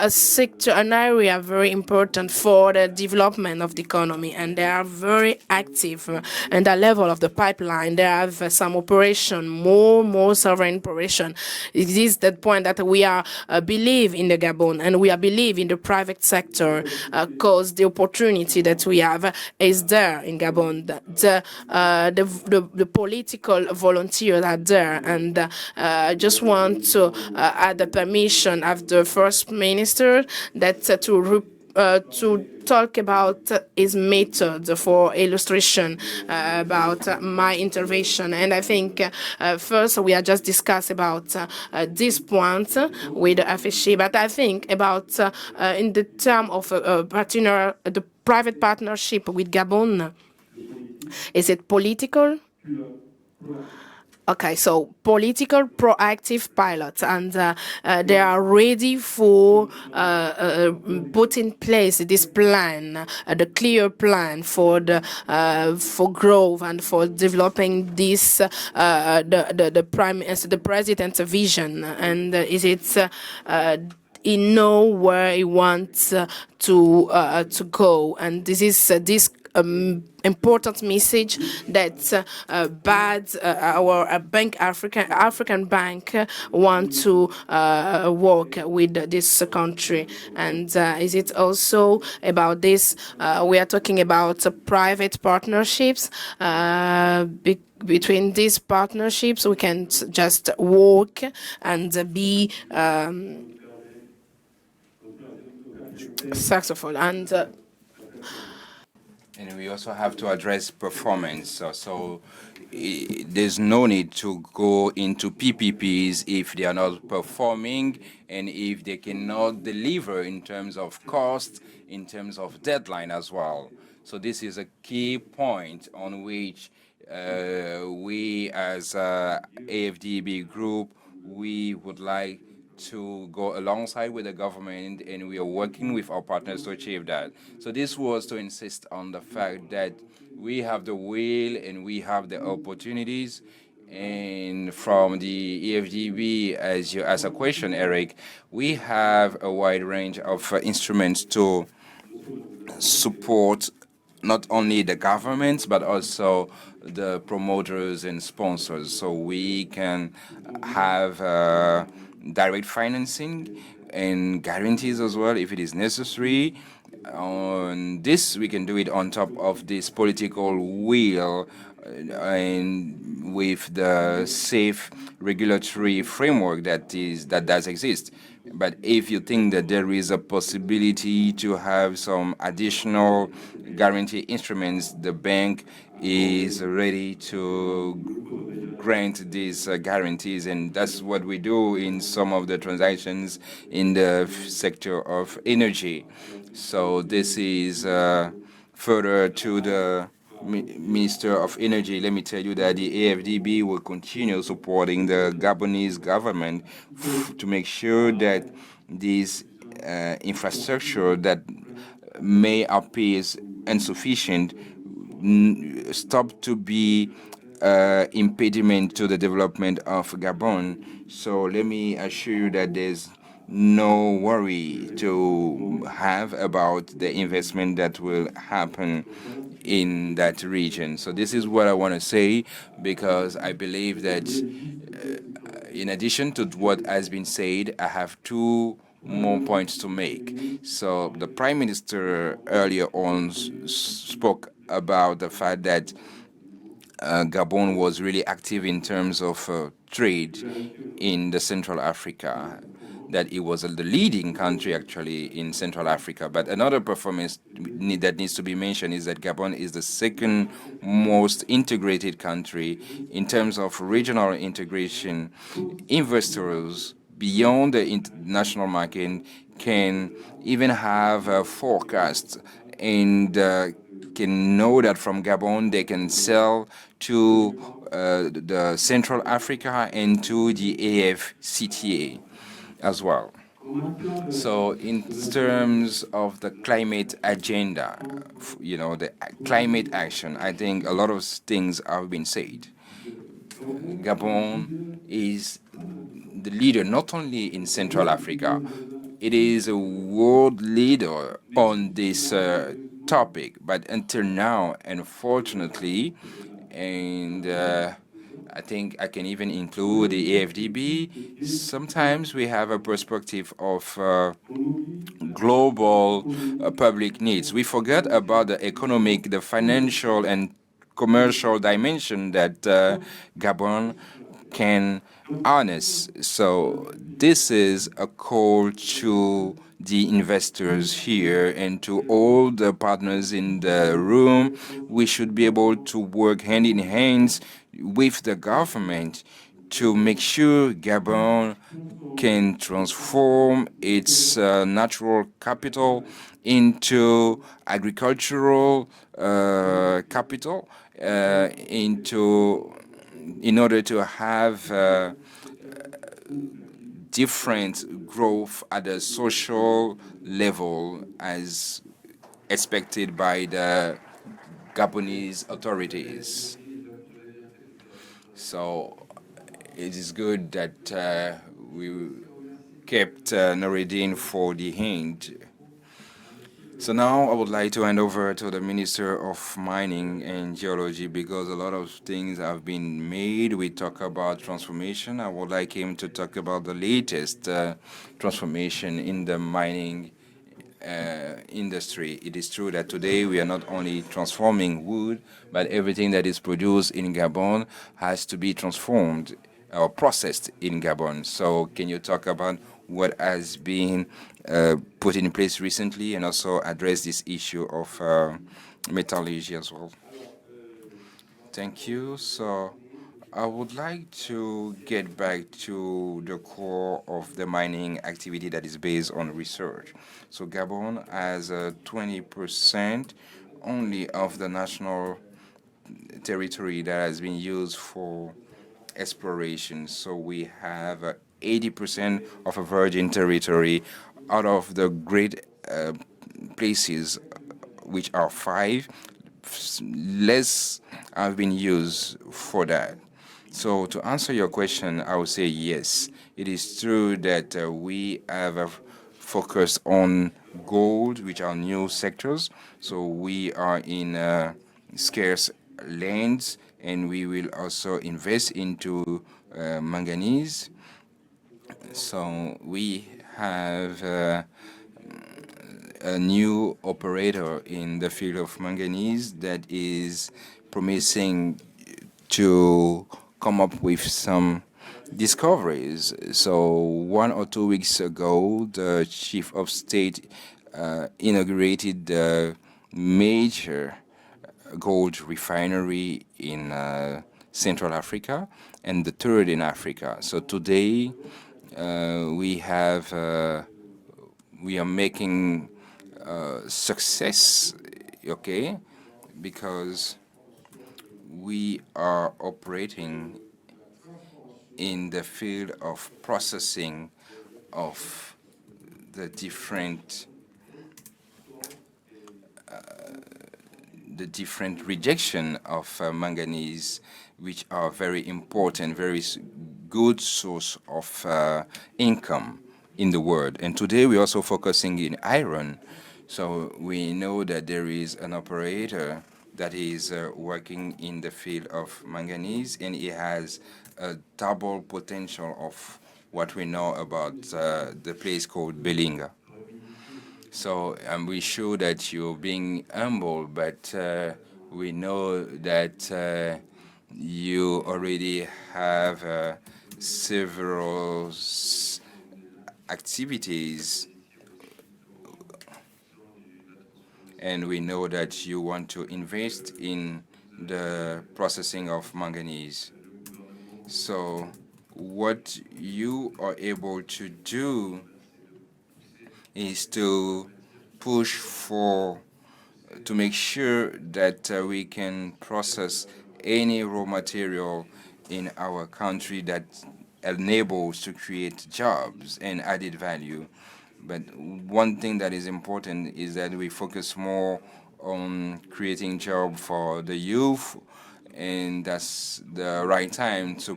sector, an area very important for the development of the economy, and they are very active. And the level of the pipeline, they have some operation, more sovereign operation. It is that point that we are believe in the Gabon, and we believe in the private sector, because the opportunity that we have is there in Gabon. The political volunteers are there, and I just want to add the permission of the First Minister that to talk about his method for illustration about my intervention. And I think first we are just discuss about this point with the FSC, but I think about in the term of partner, the private partnership with Gabon, is it political? Okay, so political proactive pilots, and they are ready for put in place this plan, the clear plan for the for growth and for developing this the president's vision, and is it he know where he wants to go, and this is this important message that our bank, African bank, want to work with this country. And is it also about this? We are talking about private partnerships. Between these partnerships, we can just work and be successful. And we also have to address performance. So there's no need to go into PPPs if they are not performing and if they cannot deliver in terms of cost, in terms of deadline as well. So this is a key point on which we as AFDB group, we would like to go alongside with the government, and we are working with our partners to achieve that. So this was to insist on the fact that we have the will and we have the opportunities. And from the EFDB, as you asked a question, Eric, we have a wide range of instruments to support not only the governments, but also the promoters and sponsors. So we can have direct financing, and guarantees as well if it is necessary. On this, we can do it on top of this political will and with the safe regulatory framework that does exist. But if you think that there is a possibility to have some additional guarantee instruments, the bank is ready to grant these guarantees, and that's what we do in some of the transactions in the sector of energy. So this is further to the Minister of Energy. Let me tell you that the AFDB will continue supporting the Gabonese government to make sure that this infrastructure that may appear insufficient stop to be impediment to the development of Gabon. So let me assure you that there's no worry to have about the investment that will happen in that region. So this is what I want to say, because I believe that in addition to what has been said, I have two more points to make. So the Prime Minister earlier on spoke about the fact that Gabon was really active in terms of trade in the Central Africa, that it was the leading country actually in Central Africa. But another performance that needs to be mentioned is that Gabon is the second most integrated country in terms of regional integration. Investors beyond the international market can even have a forecast and can know that from Gabon they can sell to the Central Africa and to the AFCTA as well. So in terms of the climate agenda, the climate action, I think a lot of things have been said. Gabon is the leader not only in Central Africa, it is a world leader on this topic. But until now, unfortunately, and I think I can even include the AFDB, sometimes we have a perspective of global public needs. We forget about the economic, the financial, and commercial dimension that Gabon can harness. So this is a call to the investors here and to all the partners in the room. We should be able to work hand in hand with the government to make sure Gabon can transform its natural capital into agricultural capital, in order to have different growth at a social level as expected by the Gabonese authorities. So it is good that we kept Noureddin for the hint. So now I would like to hand over to the Minister of Mining and Geology, because a lot of things have been made. We talk about transformation. I would like him to talk about the latest transformation in the mining industry. It is true that today we are not only transforming wood, but everything that is produced in Gabon has to be transformed or processed in Gabon. So can you talk about what has been put in place recently, and also address this issue of metallurgy as well? Thank you. So I would like to get back to the core of the mining activity that is based on research. So Gabon has 20% only of the national territory that has been used for exploration. So we have 80% of a virgin territory out of the great places, which are 5. Less have been used for that. So to answer your question, I would say yes. It is true that we have focused on gold, which are new sectors. So we are in scarce lands, and we will also invest into manganese. So we have a new operator in the field of manganese that is promising to come up with some discoveries. So 1 or 2 weeks ago, the chief of state inaugurated the major gold refinery in Central Africa and the third in Africa. So today we are making success, okay, because we are operating in the field of processing of the different rejection of manganese, which are very important, very good source of income in the world. And today we're also focusing in iron. So we know that there is an operator that is working in the field of manganese, and it has a double potential of what we know about the place called Belinga. So we show that you're being humble, but we know that you already have several activities, and we know that you want to invest in the processing of manganese. So what you are able to do is to push for to make sure that we can process any raw material in our country that enables to create jobs and added value. But one thing that is important is that we focus more on creating jobs for the youth, and that's the right time to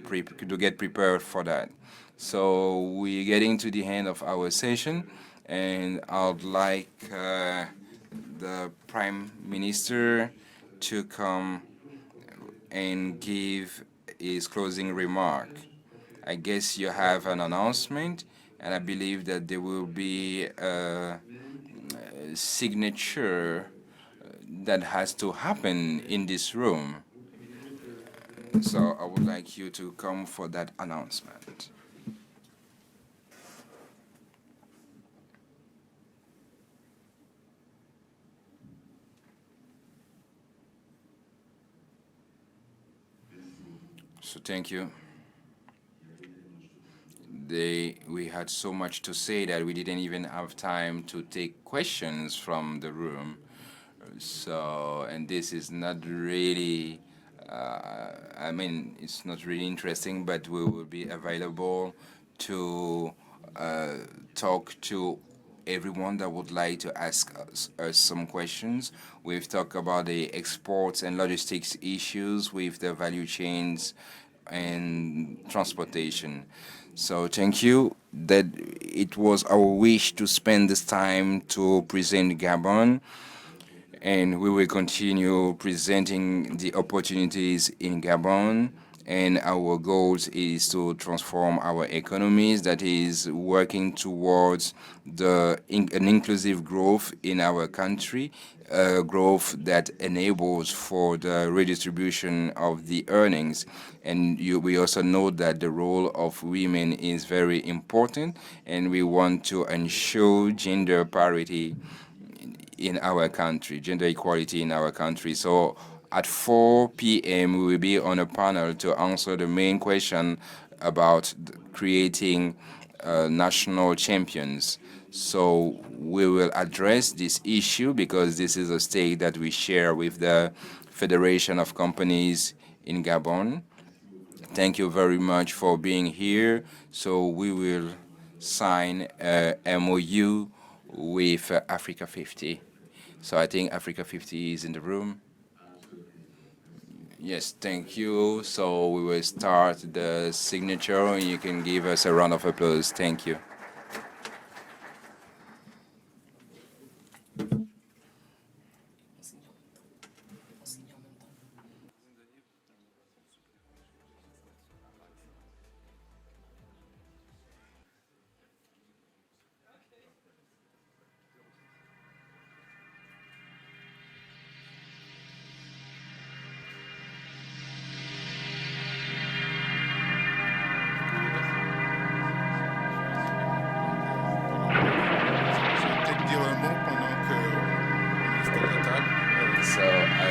get prepared for that. So we're getting to the end of our session, and I'd like the Prime Minister to come and give his closing remark. I guess you have an announcement, and I believe that there will be a signature that has to happen in this room. So I would like you to come for that announcement. So thank you. We had so much to say that we didn't even have time to take questions from the room. So, and this is not really, I mean, it's not really interesting, but we will be available to talk to everyone that would like to ask us some questions. We've talked about the exports and logistics issues with the value chains and transportation. So thank you. That it was our wish to spend this time to present Gabon, and we will continue presenting the opportunities in Gabon. And our goals is to transform our economies, that is working towards an inclusive growth in our country, growth that enables for the redistribution of the earnings. And we also know that the role of women is very important, and we want to ensure gender parity in our country, gender equality in our country. So at 4 p.m., we will be on a panel to answer the main question about creating national champions. So we will address this issue because this is a stake that we share with the Federation of Companies in Gabon. Thank you very much for being here. So we will sign a MOU with Africa 50. So I think Africa 50 is in the room. Yes, thank you. So we will start the signature, and you can give us a round of applause. Thank you.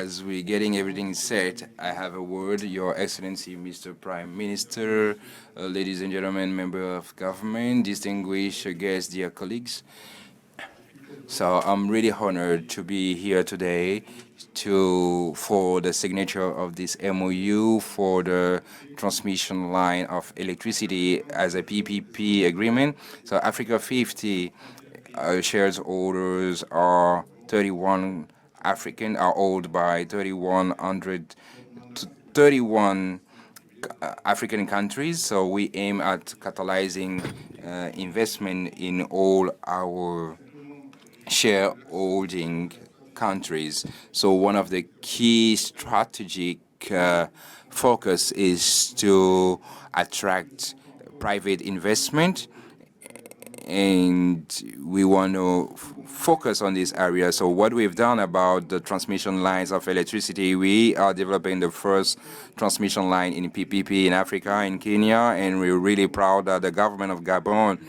as we're getting everything set, I have a word. Your Excellency, Mr. Prime Minister, ladies and gentlemen, member of government, distinguished guests, dear colleagues. So I'm really honored to be here today for the signature of this MOU for the transmission line of electricity as a PPP agreement. So Africa 50 shareholders are 31 are owned by 31 African countries. So we aim at catalyzing investment in all our shareholding countries. So one of the key strategic focus is to attract private investment, and we want to focus on this area. So what we've done about the transmission lines of electricity, we are developing the first transmission line in PPP in Africa, in Kenya, and we're really proud that the government of Gabon,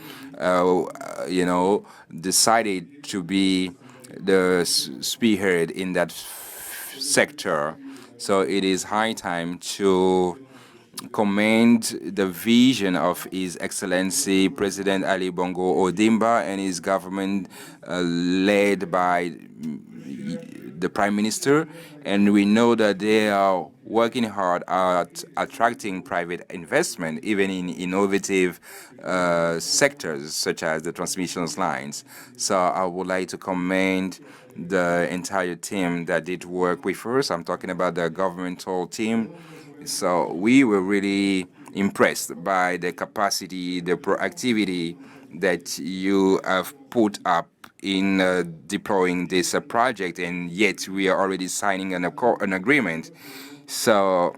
decided to be the spearhead in that sector. So it is high time to commend the vision of His Excellency President Ali Bongo Ondimba and his government led by the Prime Minister. And we know that they are working hard at attracting private investment, even in innovative sectors such as the transmission lines. So I would like to commend the entire team that did work with us. I'm talking about the governmental team. So we were really impressed by the capacity, the proactivity that you have put up in deploying this project, and yet we are already signing an agreement. So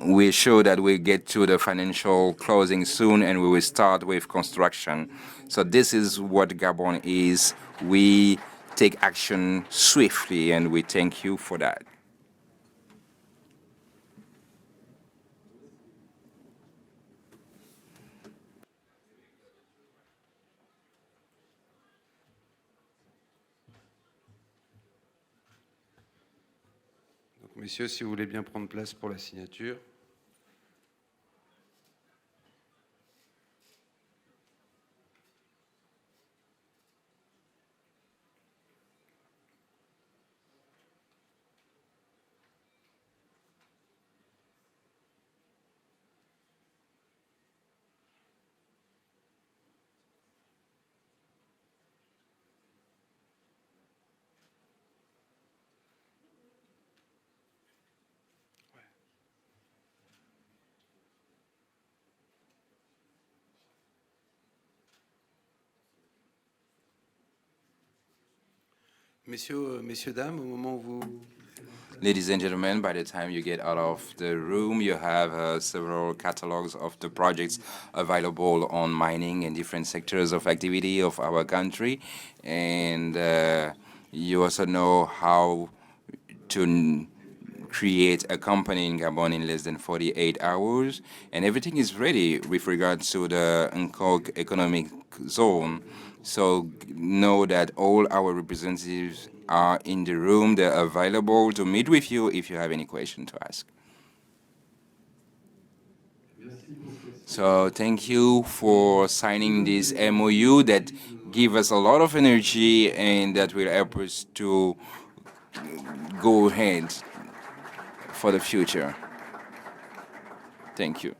we're sure that we'll get to the financial closing soon, and we will start with construction. So this is what Gabon is. We take action swiftly, and we thank you for that. Messieurs, si vous voulez bien prendre place pour la signature. Messieurs, dames, au moment où vous... Ladies and gentlemen, by the time you get out of the room, you have several catalogs of the projects available on mining and different sectors of activity of our country. And you also know how to create a company in Gabon in less than 48 hours. And everything is ready with regards to the Nkok economic zone. So know that all our representatives are in the room. They're available to meet with you if you have any question to ask. So thank you for signing this MOU that give us a lot of energy and that will help us to go ahead for the future. Thank you.